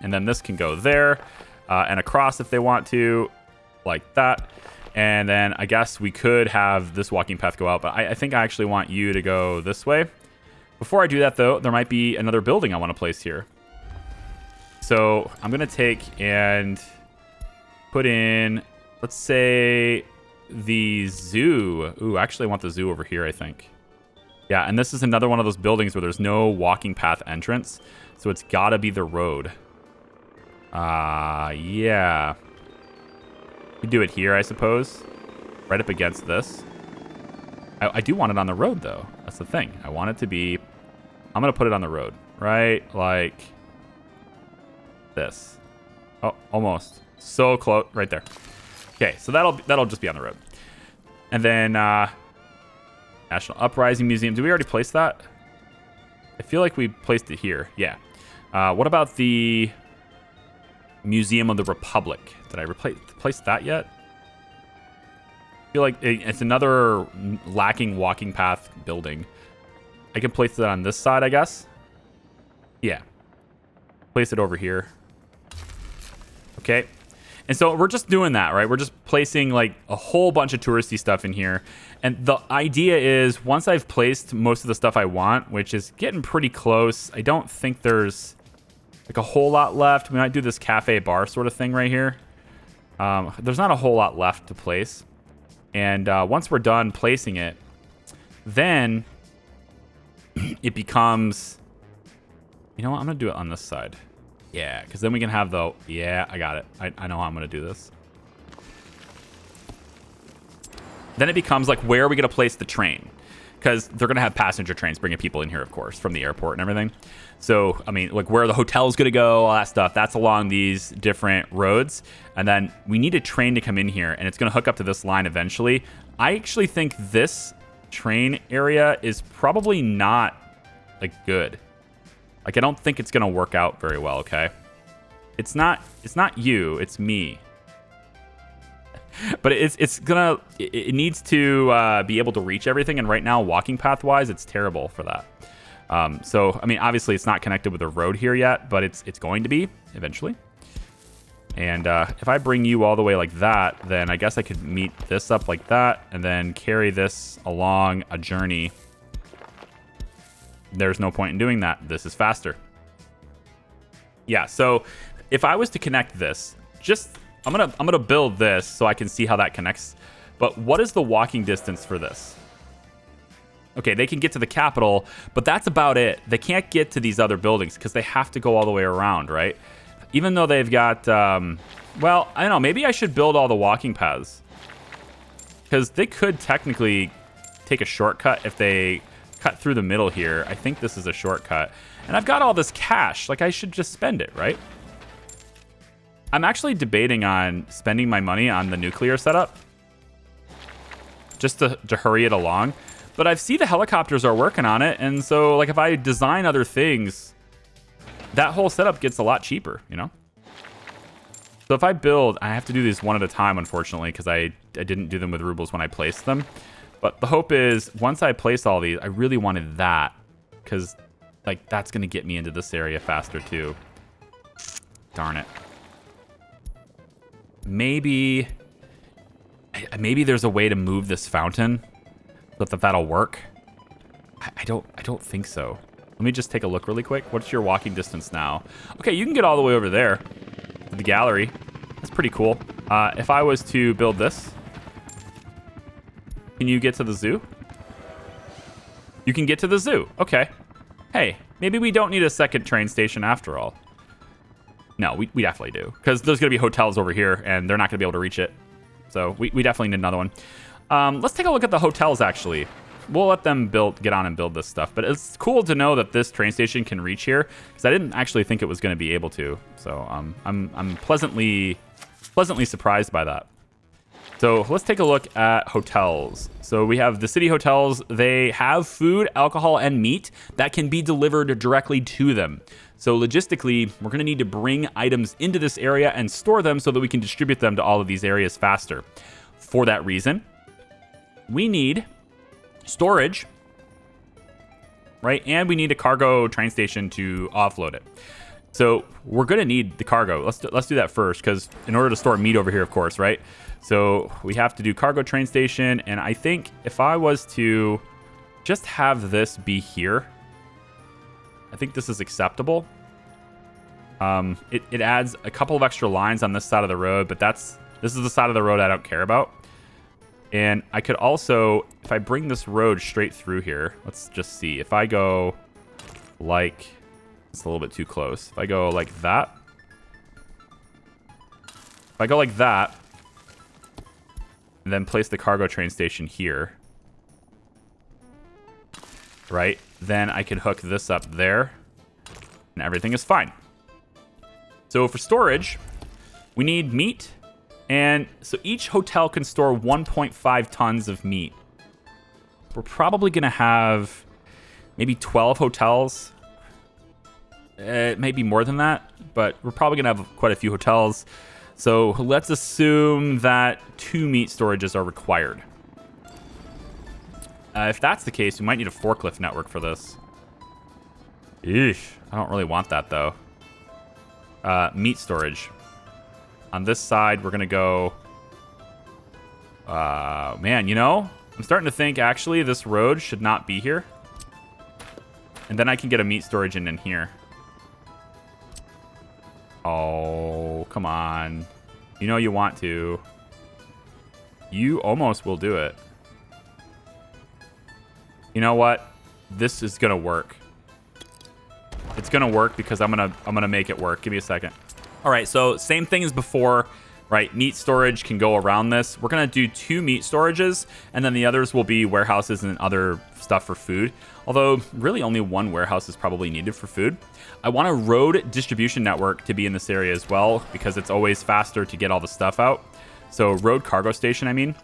And then this can go there. And across if they want to. Like that. And then I guess we could have this walking path go out. But I think I actually want you to go this way. Before I do that, though, there might be another building I want to place here. So I'm going to take and put in, let's say, the zoo. Ooh, actually, I want the zoo over here, I think. Yeah, and this is another one of those buildings where there's no walking path entrance. So it's got to be the road. Yeah. We do it here, I suppose. Right up against this. I do want it on the road, though. That's the thing. I want it to be... I'm going to put it on the road. Right? Like... this. Oh, almost. So close. Right there. Okay, so that'll just be on the road. And then National Uprising Museum. Did we already place that? I feel like we placed it here. Yeah. What about the Museum of the Republic? Did I place that yet? I feel like it's another lacking walking path building. I can place it on this side, I guess. Yeah. Place it over here. Okay. And so we're just doing that, right? We're just placing like a whole bunch of touristy stuff in here. And the idea is once I've placed most of the stuff I want, which is getting pretty close, I don't think there's like a whole lot left. We might do this cafe bar sort of thing right here. There's not a whole lot left to place. And once we're done placing it, then it becomes, you know what? I'm going to do it on this side. Yeah, because then we can have the... Yeah, I got it. I know how I'm going to do this. Then it becomes like, where are we going to place the train? Because they're going to have passenger trains bringing people in here, of course, from the airport and everything. So, I mean, like where the hotel's going to go, all that stuff, that's along these different roads. And then we need a train to come in here, and it's going to hook up to this line eventually. I actually think this train area is probably not, like, good. Like, I don't think it's going to work out very well, okay? It's not you, it's me. But it's gonna... It needs to be able to reach everything, and right now, walking path-wise, it's terrible for that. So, I mean, obviously, it's not connected with the road here yet, but it's going to be eventually. And if I bring you all the way like that, then I guess I could meet this up like that, and then carry this along a journey There's no point in doing that. This is faster. Yeah, so if I was to connect this, I'm gonna build this so I can see how that connects. But what is the walking distance for this? Okay, they can get to the Capitol, but that's about it. They can't get to these other buildings because they have to go all the way around, right? Even though they've got, well, I don't know. Maybe I should build all the walking paths because they could technically take a shortcut if they cut through the middle here. I think this is a shortcut. And I've got all this cash. Like, I should just spend it, right? I'm actually debating on spending my money on the nuclear setup just to hurry it along. But I see the helicopters are working on it. And so, like, if I design other things, that whole setup gets a lot cheaper, you know? So if I build, I have to do these one at a time, unfortunately, because I didn't do them with rubles when I placed them. But the hope is, once I place all these, I really wanted that, because, like, that's going to get me into this area faster, too. Darn it. Maybe there's a way to move this fountain so that that'll work. I don't think so. Let me just take a look really quick. What's your walking distance now? Okay, you can get all the way over there to the gallery. That's pretty cool. If I was to build this, can you get to the zoo? You can get to the zoo. Okay. Hey, maybe we don't need a second train station after all. No, we definitely do. Because there's going to be hotels over here, and they're not going to be able to reach it. So we definitely need another one. Let's take a look at the hotels, actually. We'll let them get on and build this stuff. But it's cool to know that this train station can reach here, because I didn't actually think it was going to be able to. So I'm pleasantly surprised by that. So let's take a look at hotels. So we have the city hotels. They have food, alcohol, and meat that can be delivered directly to them. So logistically, we're going to need to bring items into this area and store them so that we can distribute them to all of these areas faster. For that reason, we need storage, right? And we need a cargo train station to offload it. So we're going to need the cargo. Let's do that first, because in order to store meat over here, of course, right? So we have to do cargo train station. And I think if I was to just have this be here, I think this is acceptable. It adds a couple of extra lines on this side of the road, but this is the side of the road I don't care about. And I could also, if I bring this road straight through here, let's just see. If I go like, it's a little bit too close. If I go like that, and then place the cargo train station here, right? Then I can hook this up there, and everything is fine. So for storage, we need meat. And so each hotel can store 1.5 tons of meat. We're probably going to have maybe 12 hotels. Maybe more than that, but we're probably going to have quite a few hotels. So let's assume that 2 meat storages are required. If that's the case, we might need a forklift network for this. Eesh, I don't really want that, though. Meat storage. On this side, we're going to go... man, you know, I'm starting to think, actually, this road should not be here. And then I can get a meat storage in here. Oh, come on. You know you want to. You almost will do it. You know what? This is going to work. It's going to work because I'm going to make it work. Give me a second. All right, so same thing as before, right? Meat storage can go around this. We're going to do 2 meat storages, and then the others will be warehouses and other stuff for food. Although, really only 1 warehouse is probably needed for food. I want a road distribution network to be in this area as well, because it's always faster to get all the stuff out. So road cargo station, I mean.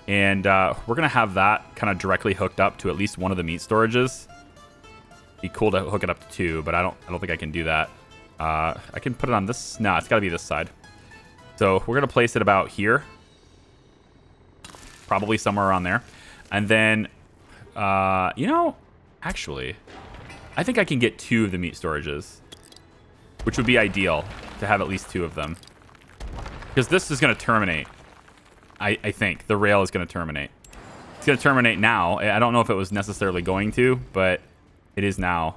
And we're going to have that kind of directly hooked up to at least one of the meat storages. Be cool to hook it up to 2, but I don't think I can do that. I can put it on this. No, it's got to be this side. So we're going to place it about here. Probably somewhere around there. And then, you know, actually, I think I can get 2 of the meat storages, which would be ideal to have at least 2 of them. Because this is going to terminate. I think the rail is going to terminate. It's going to terminate now. I don't know if it was necessarily going to, but It is now.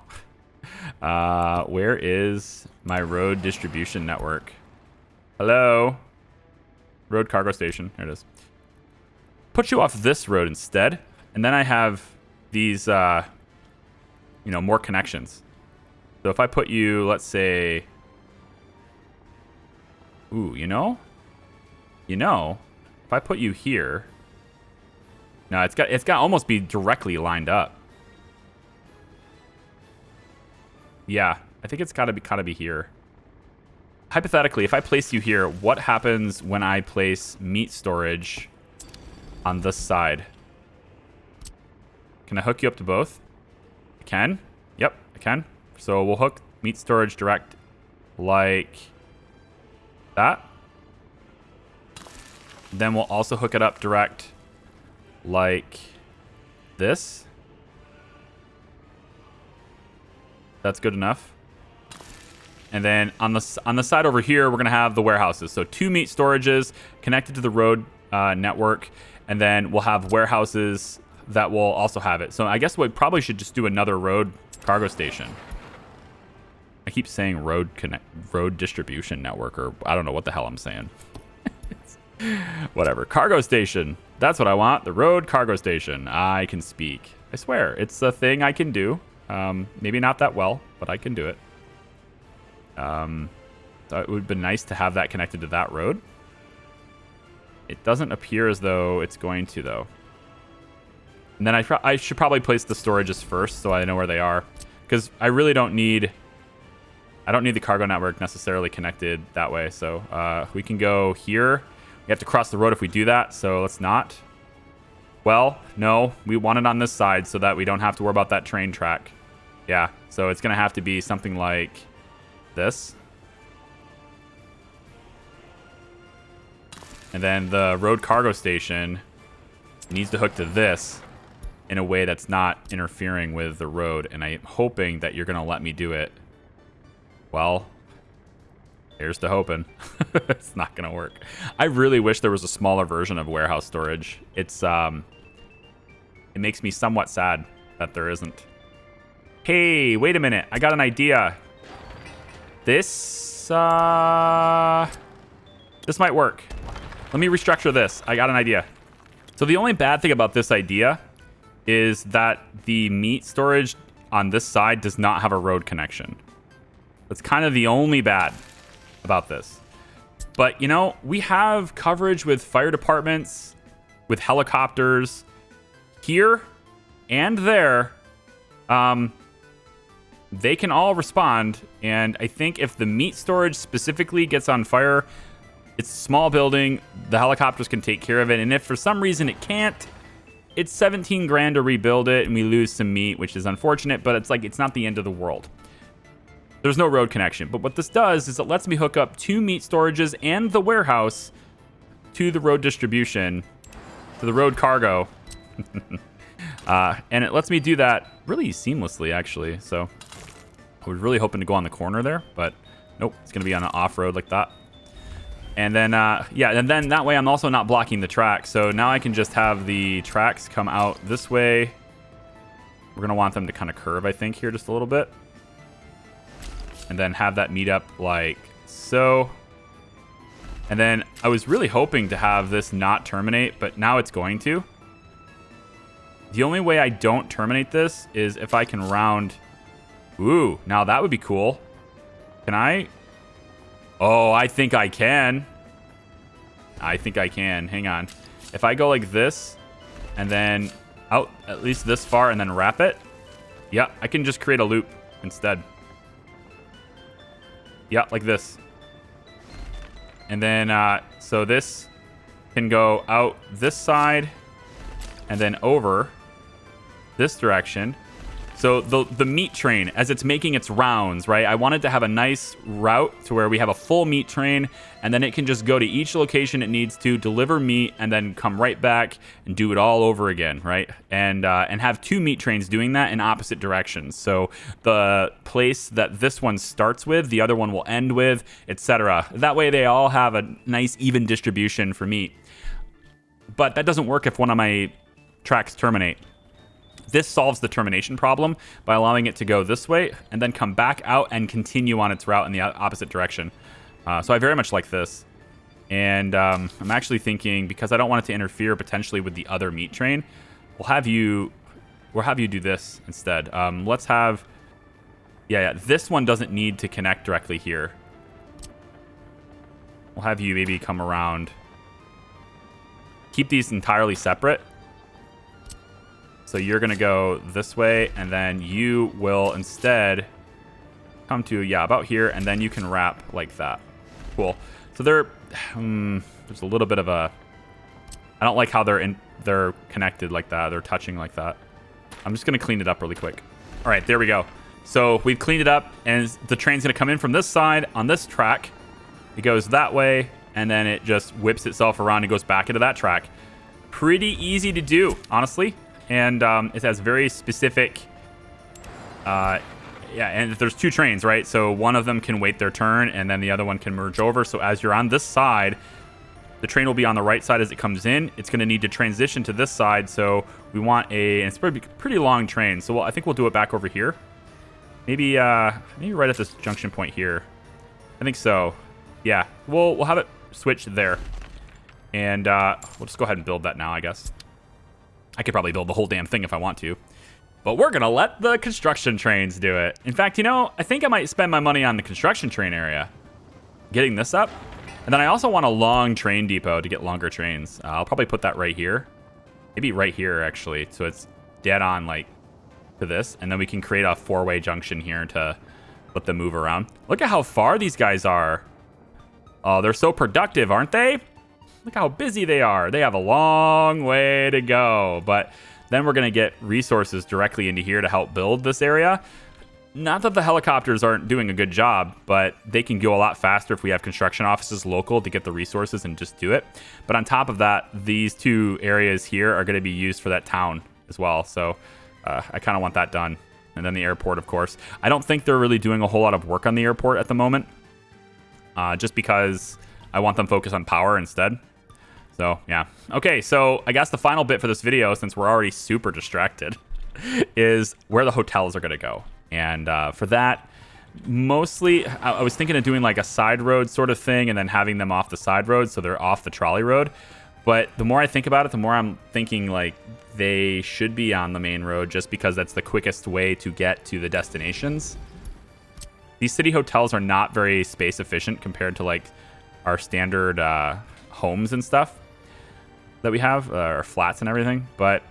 Where is my road distribution network? Hello? Road cargo station. There it is. Put you off this road instead. And then I have these, more connections. So if I put you, let's say... Ooh, if I put you here... No, it's got to almost be directly lined up. Yeah, I think it's got to be here. Hypothetically, if I place you here, what happens when I place meat storage on this side? Can I hook you up to both? I can. Yep, I can. So we'll hook meat storage direct like that. Then we'll also hook it up direct like this. That's good enough. And then on the side over here, we're going to have the warehouses. So 2 meat storages connected to the road network. And then we'll have warehouses that will also have it. So I guess we probably should just do another road cargo station. I keep saying road distribution network, or I don't know what the hell I'm saying. Whatever. Cargo station. That's what I want. The road cargo station. I can speak. I swear. It's a thing I can do. Maybe not that well, but I can do it. So it would be nice to have that connected to that road. It doesn't appear as though it's going to, though. And then I should probably place the storages first so I know where they are. Because I really don't need the cargo network necessarily connected that way. So we can go here. We have to cross the road if we do that, so let's not. Well, no, we want it on this side so that we don't have to worry about that train track. Yeah, so it's going to have to be something like this. And then the road cargo station needs to hook to this in a way that's not interfering with the road. And I'm hoping that you're going to let me do it. Well, here's to hoping. It's not going to work. I really wish there was a smaller version of warehouse storage. It makes me somewhat sad that there isn't. Hey, wait a minute. I got an idea. This might work. Let me restructure this. I got an idea. So the only bad thing about this idea is that the meat storage on this side does not have a road connection. That's kind of the only bad about this. But, we have coverage with fire departments, with helicopters, here and there. They can all respond. And I think if the meat storage specifically gets on fire, it's a small building. The helicopters can take care of it. And if for some reason it can't, it's 17 grand to rebuild it and we lose some meat, which is unfortunate, but it's not the end of the world. There's no road connection. But what this does is it lets me hook up 2 meat storages and the warehouse to the road distribution, to the road cargo. And it lets me do that really seamlessly, actually. So I was really hoping to go on the corner there, but nope, it's going to be on an off-road like that. And then, and then that way I'm also not blocking the track. So now I can just have the tracks come out this way. We're going to want them to kind of curve, I think, here just a little bit. And then have that meet up like so. And then I was really hoping to have this not terminate, but now it's going to. The only way I don't terminate this is if I can round. Ooh, now that would be cool. Can I? Oh, I think I can. Hang on. If I go like this and then out at least this far and then wrap it. Yeah, I can just create a loop instead. Yeah, like this. And then, so this can go out this side and then over this direction. So the meat train, as it's making its rounds, right? I wanted to have a nice route to where we have a full meat train, and then it can just go to each location it needs to, deliver meat, and then come right back and do it all over again, right? And have 2 meat trains doing that in opposite directions. So the place that this one starts with, the other one will end with, etc. That way they all have a nice even distribution for meat. But that doesn't work if one of my tracks terminate. This solves the termination problem by allowing it to go this way and then come back out and continue on its route in the opposite direction. So I very much like this. And I'm actually thinking, because I don't want it to interfere potentially with the other meat train, we'll have you do this instead. Let's have... Yeah, this one doesn't need to connect directly here. We'll have you maybe come around. Keep these entirely separate. So you're going to go this way, and then you will instead come to, yeah, about here, and then you can wrap like that. Cool. So there's a little bit of a... I don't like how they're connected like that. They're touching like that. I'm just going to clean it up really quick. All right, there we go. So we've cleaned it up, and the train's going to come in from this side on this track. It goes that way, and then it just whips itself around and goes back into that track. Pretty easy to do, honestly. And it has very specific... yeah, and there's two trains, right? So one of them can wait their turn, and then the other one can merge over. So as you're on this side, the train will be on the right side as it comes in. It's going to need to transition to this side, so we want and it's pretty long train. So I think we'll do it back over here. Maybe right at this junction point here. I think so. Yeah, we'll have it switched there. And we'll just go ahead and build that now, I guess. I could probably build the whole damn thing if I want to. But we're going to let the construction trains do it. In fact, I think I might spend my money on the construction train area. Getting this up. And then I also want a long train depot to get longer trains. I'll probably put that right here. Maybe right here, actually. So it's dead on, like, to this. And then we can create a four-way junction here to let them move around. Look at how far these guys are. Oh, they're so productive, aren't they? Look how busy they are. They have a long way to go. But then we're going to get resources directly into here to help build this area. Not that the helicopters aren't doing a good job, but they can go a lot faster if we have construction offices local to get the resources and just do it. But on top of that, these two areas here are going to be used for that town as well. So I kind of want that done. And then the airport, of course. I don't think they're really doing a whole lot of work on the airport at the moment. Just because I want them focused on power instead. So, yeah. Okay, so I guess the final bit for this video, since we're already super distracted, is where the hotels are going to go. And for that, mostly, I was thinking of doing like a side road sort of thing and then having them off the side road so they're off the trolley road. But the more I think about it, the more I'm thinking like they should be on the main road just because that's the quickest way to get to the destinations. These city hotels are not very space efficient compared to like our standard homes and stuff that we have, our flats and everything. But,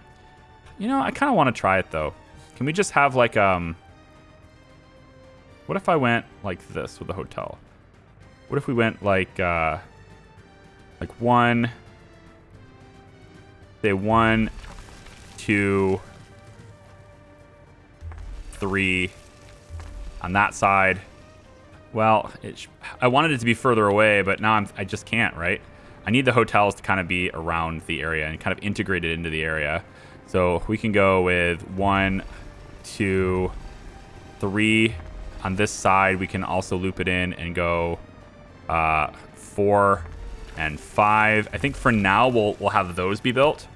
I kind of want to try it though. Can we just have like, what if I went like this with the hotel? What if we went like 1, 2, 3 on that side. Well, I wanted it to be further away, but now I just can't, right? I need the hotels to kind of be around the area and kind of integrated into the area. So we can go with 1, 2, 3 on this side. We can also loop it in and go 4 and 5. I think for now we'll have those be built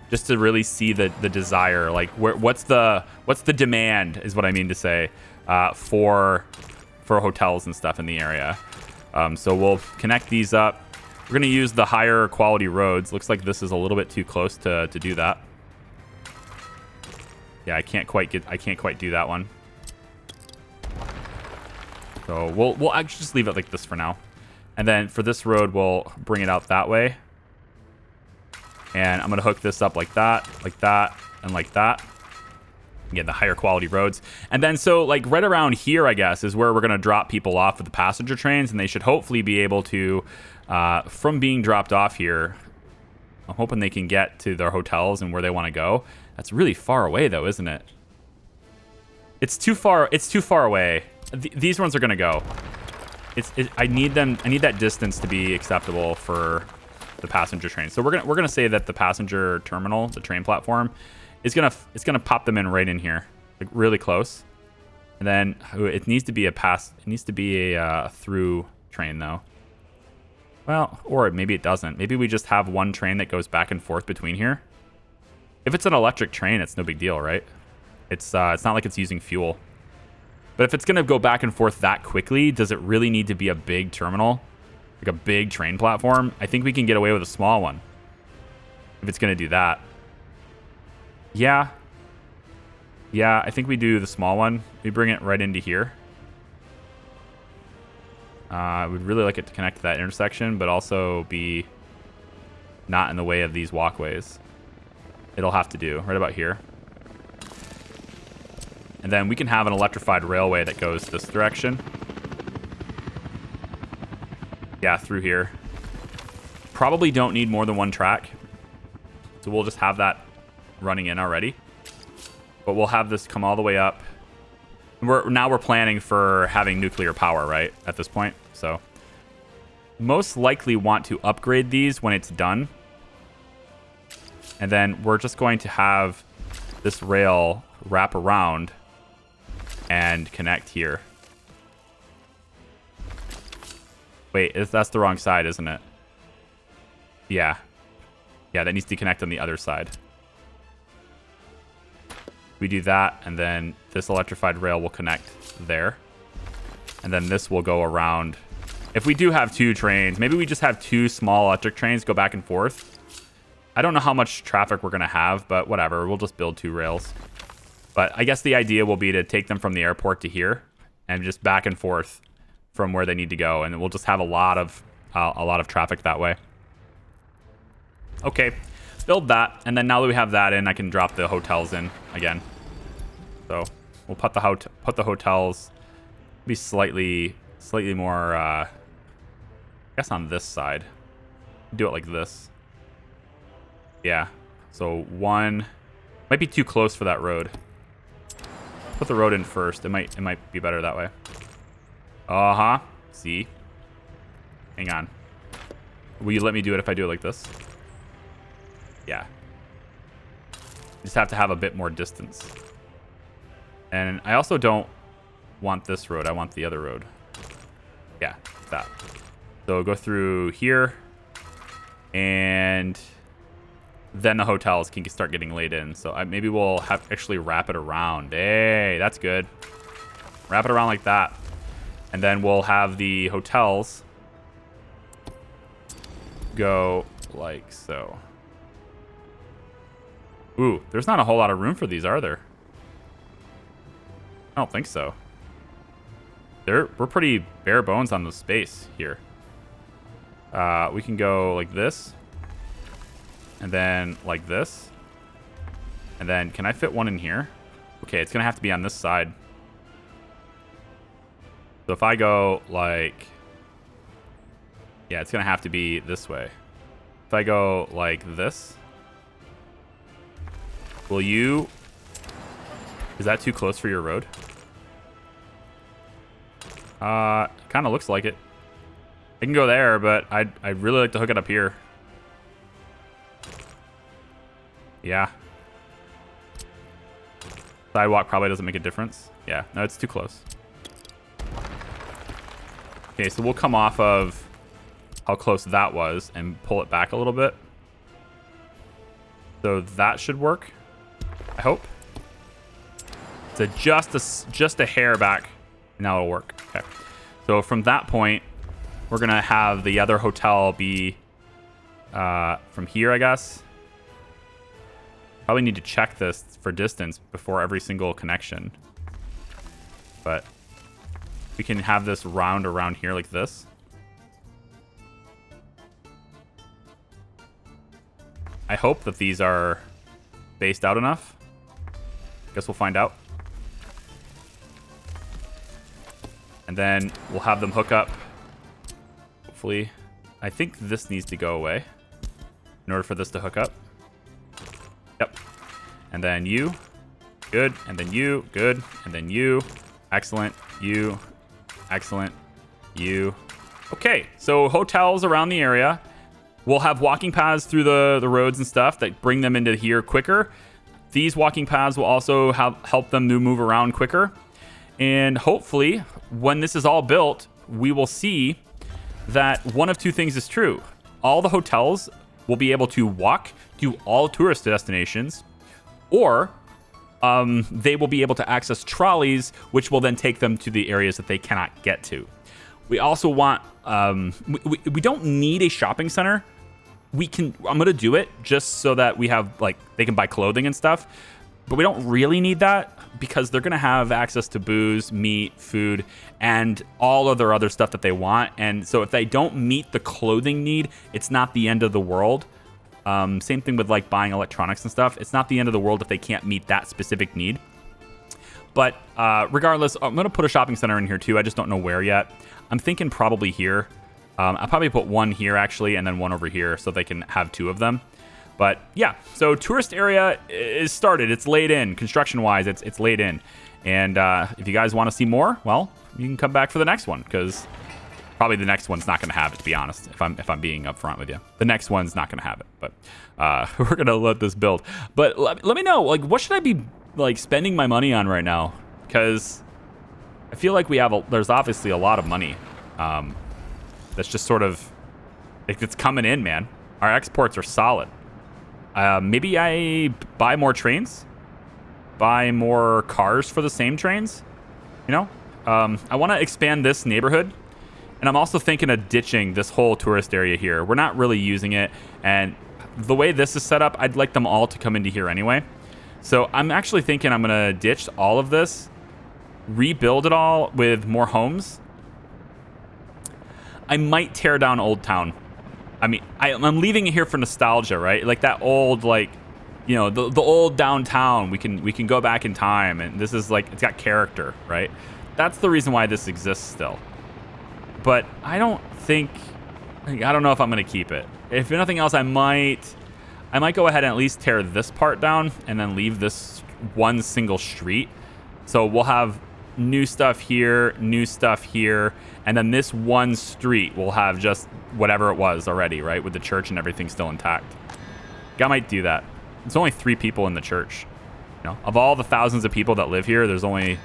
just to really see the desire. Like what's the demand is what I mean to say for hotels and stuff in the area. So we'll connect these up. We're going to use the higher quality roads. Looks like this is a little bit too close to do that. Yeah, I can't quite do that one. So we'll actually just leave it like this for now. And then for this road, we'll bring it out that way. And I'm going to hook this up like that, and like that. Again, the higher quality roads. And then so like right around here, I guess, is where we're going to drop people off with the passenger trains. And they should hopefully be able to, from being dropped off here, I'm hoping they can get to their hotels and where they want to go. That's really far away though, isn't it? It's too far away. These ones are going to go. I need that distance to be acceptable for the passenger train. So we're gonna say that the passenger terminal, the train platform, it's gonna pop them in right in here, like really close. And then it needs to be a through train though. Well, or maybe it doesn't. Maybe we just have one train that goes back and forth between here. If it's an electric train, it's no big deal, right? It's not like it's using fuel. But if it's going to go back and forth that quickly, does it really need to be a big terminal? Like a big train platform? I think we can get away with a small one. If it's going to do that. Yeah. Yeah, I think we do the small one. We bring it right into here. I would really like it to connect to that intersection, but also be not in the way of these walkways. It'll have to do right about here. And then we can have an electrified railway that goes this direction. Yeah, through here. Probably don't need more than one track. So we'll just have that running in already. But we'll have this come all the way up. Now we're planning for having nuclear power, right? At this point. So most likely want to upgrade these when it's done. And then we're just going to have this rail wrap around and connect here. Wait, that's the wrong side, isn't it? Yeah. Yeah, that needs to connect on the other side. We do that, and then this electrified rail will connect there. And then this will go around. If we do have two trains, maybe we just have two small electric trains go back and forth. I don't know how much traffic we're going to have, but whatever. We'll just build two rails. But I guess the idea will be to take them from the airport to here and just back and forth from where they need to go. And we'll just have a lot of traffic that way. Okay, build that. And then now that we have that in, I can drop the hotels in again. So we'll put the hotels be slightly more, I guess on this side. Do it like this. Yeah. So one might be too close for that road. Put the road in first. It might be better that way. Uh-huh. See? Hang on. Will you let me do it if I do it like this? Yeah. Just have to have a bit more distance. And I also don't want this road. I want the other road. Yeah, that. So go through here. And then the hotels can start getting laid in. So maybe we'll have actually wrap it around. Hey, that's good. Wrap it around like that. And then we'll have the hotels go like so. Ooh, there's not a whole lot of room for these, are there? I don't think so. We're pretty bare bones on the space here. We can go like this. And then like this. And then, can I fit one in here? Okay, it's going to have to be on this side. So if I go like... Yeah, it's going to have to be this way. If I go like this... Will you... Is that too close for your road? Kind of looks like it. I can go there, but I'd really like to hook it up here. Yeah. Sidewalk probably doesn't make a difference. Yeah, no, it's too close. Okay, so we'll come off of how close that was and pull it back a little bit. So that should work, I hope. So just a hair back, and now it'll work. Okay. So from that point, we're going to have the other hotel be from here, I guess. Probably need to check this for distance before every single connection. But we can have this round around here like this. I hope that these are spaced out enough. Guess we'll find out. And then we'll have them hook up. Hopefully. I think this needs to go away in order for this to hook up. Yep. And then you. Good. And then you. Good. And then you. Excellent. You. Excellent. You. Okay. So hotels around the area. We'll have walking paths through the roads and stuff that bring them into here quicker. These walking paths will also help them move around quicker. And hopefully, when this is all built, we will see that one of two things is true. All the hotels will be able to walk to all tourist destinations or they will be able to access trolleys, which will then take them to the areas that they cannot get to. We also want, we don't need a shopping center. I'm going to do it just so that we have, like, they can buy clothing and stuff. But we don't really need that because they're going to have access to booze, meat, food, and all of their other stuff that they want. And so if they don't meet the clothing need, it's not the end of the world. Same thing with, like, buying electronics and stuff. It's not the end of the world if they can't meet that specific need. But regardless, I'm going to put a shopping center in here too. I just don't know where yet. I'm thinking probably here. I'll probably put one here, actually, and then one over here so they can have two of them. But yeah, so tourist area is started. It's laid in. Construction-wise, it's laid in. And if you guys want to see more, well, you can come back for the next one, because probably the next one's not going to have it, to be honest, if I'm being upfront with you. The next one's not going to have it, but we're going to let this build. But let me know, like, what should I be, like, spending my money on right now? Because I feel like there's obviously a lot of money that's just sort of, it's coming in, man. Our exports are solid. Maybe I buy more trains, buy more cars for the same trains. You know, I want to expand this neighborhood, and I'm also thinking of ditching this whole tourist area here. We're not really using it, and the way this is set up, I'd like them all to come into here anyway. So I'm actually thinking I'm gonna ditch all of this, rebuild it all with more homes. I might tear down Old Town. I mean, I'm leaving it here for nostalgia, right? Like that old, like, you know, the old downtown. We can go back in time, and this is like, it's got character, right? That's the reason why this exists still. But I don't know if I'm gonna keep it. If nothing else, I might go ahead and at least tear this part down and then leave this one single street. So we'll have new stuff here, and then this one street will have just whatever it was already, right? With the church and everything still intact. I might do that. There's only 3 people in the church. You know, of all the thousands of people that live here, there's only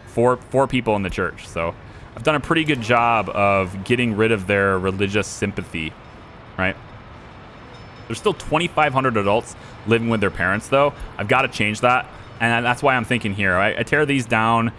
four people in the church. So I've done a pretty good job of getting rid of their religious sympathy, right? There's still 2,500 adults living with their parents, though. I've got to change that, and that's why I'm thinking here. I tear these down,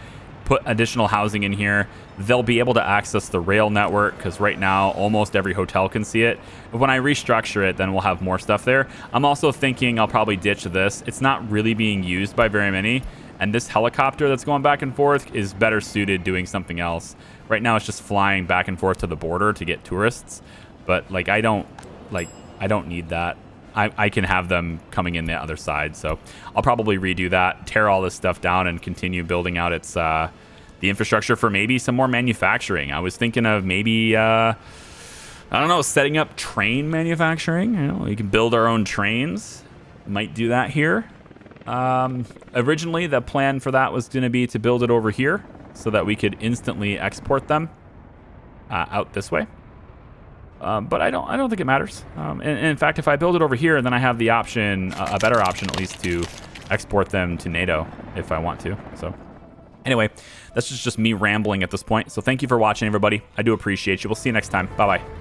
put additional housing in here. They'll be able to access the rail network, because right now almost every hotel can see it. But when I restructure it, then we'll have more stuff there. I'm also thinking I'll probably ditch this. It's not really being used by very many, and this helicopter that's going back and forth is better suited doing something else. Right now it's just flying back and forth to the border to get tourists, but like I don't need that. I can have them coming in the other side, so I'll probably redo that, tear all this stuff down, and continue building out its the infrastructure for maybe some more manufacturing. I was thinking of maybe I don't know, setting up train manufacturing. You know, we can build our own trains. Might do that here. Originally, the plan for that was going to be to build it over here so that we could instantly export them out this way. But I don't think it matters. And in fact, if I build it over here, then I have the option, a better option at least, to export them to NATO if I want to. So anyway, that's just me rambling at this point. So thank you for watching, everybody. I do appreciate you. We'll see you next time. Bye-bye.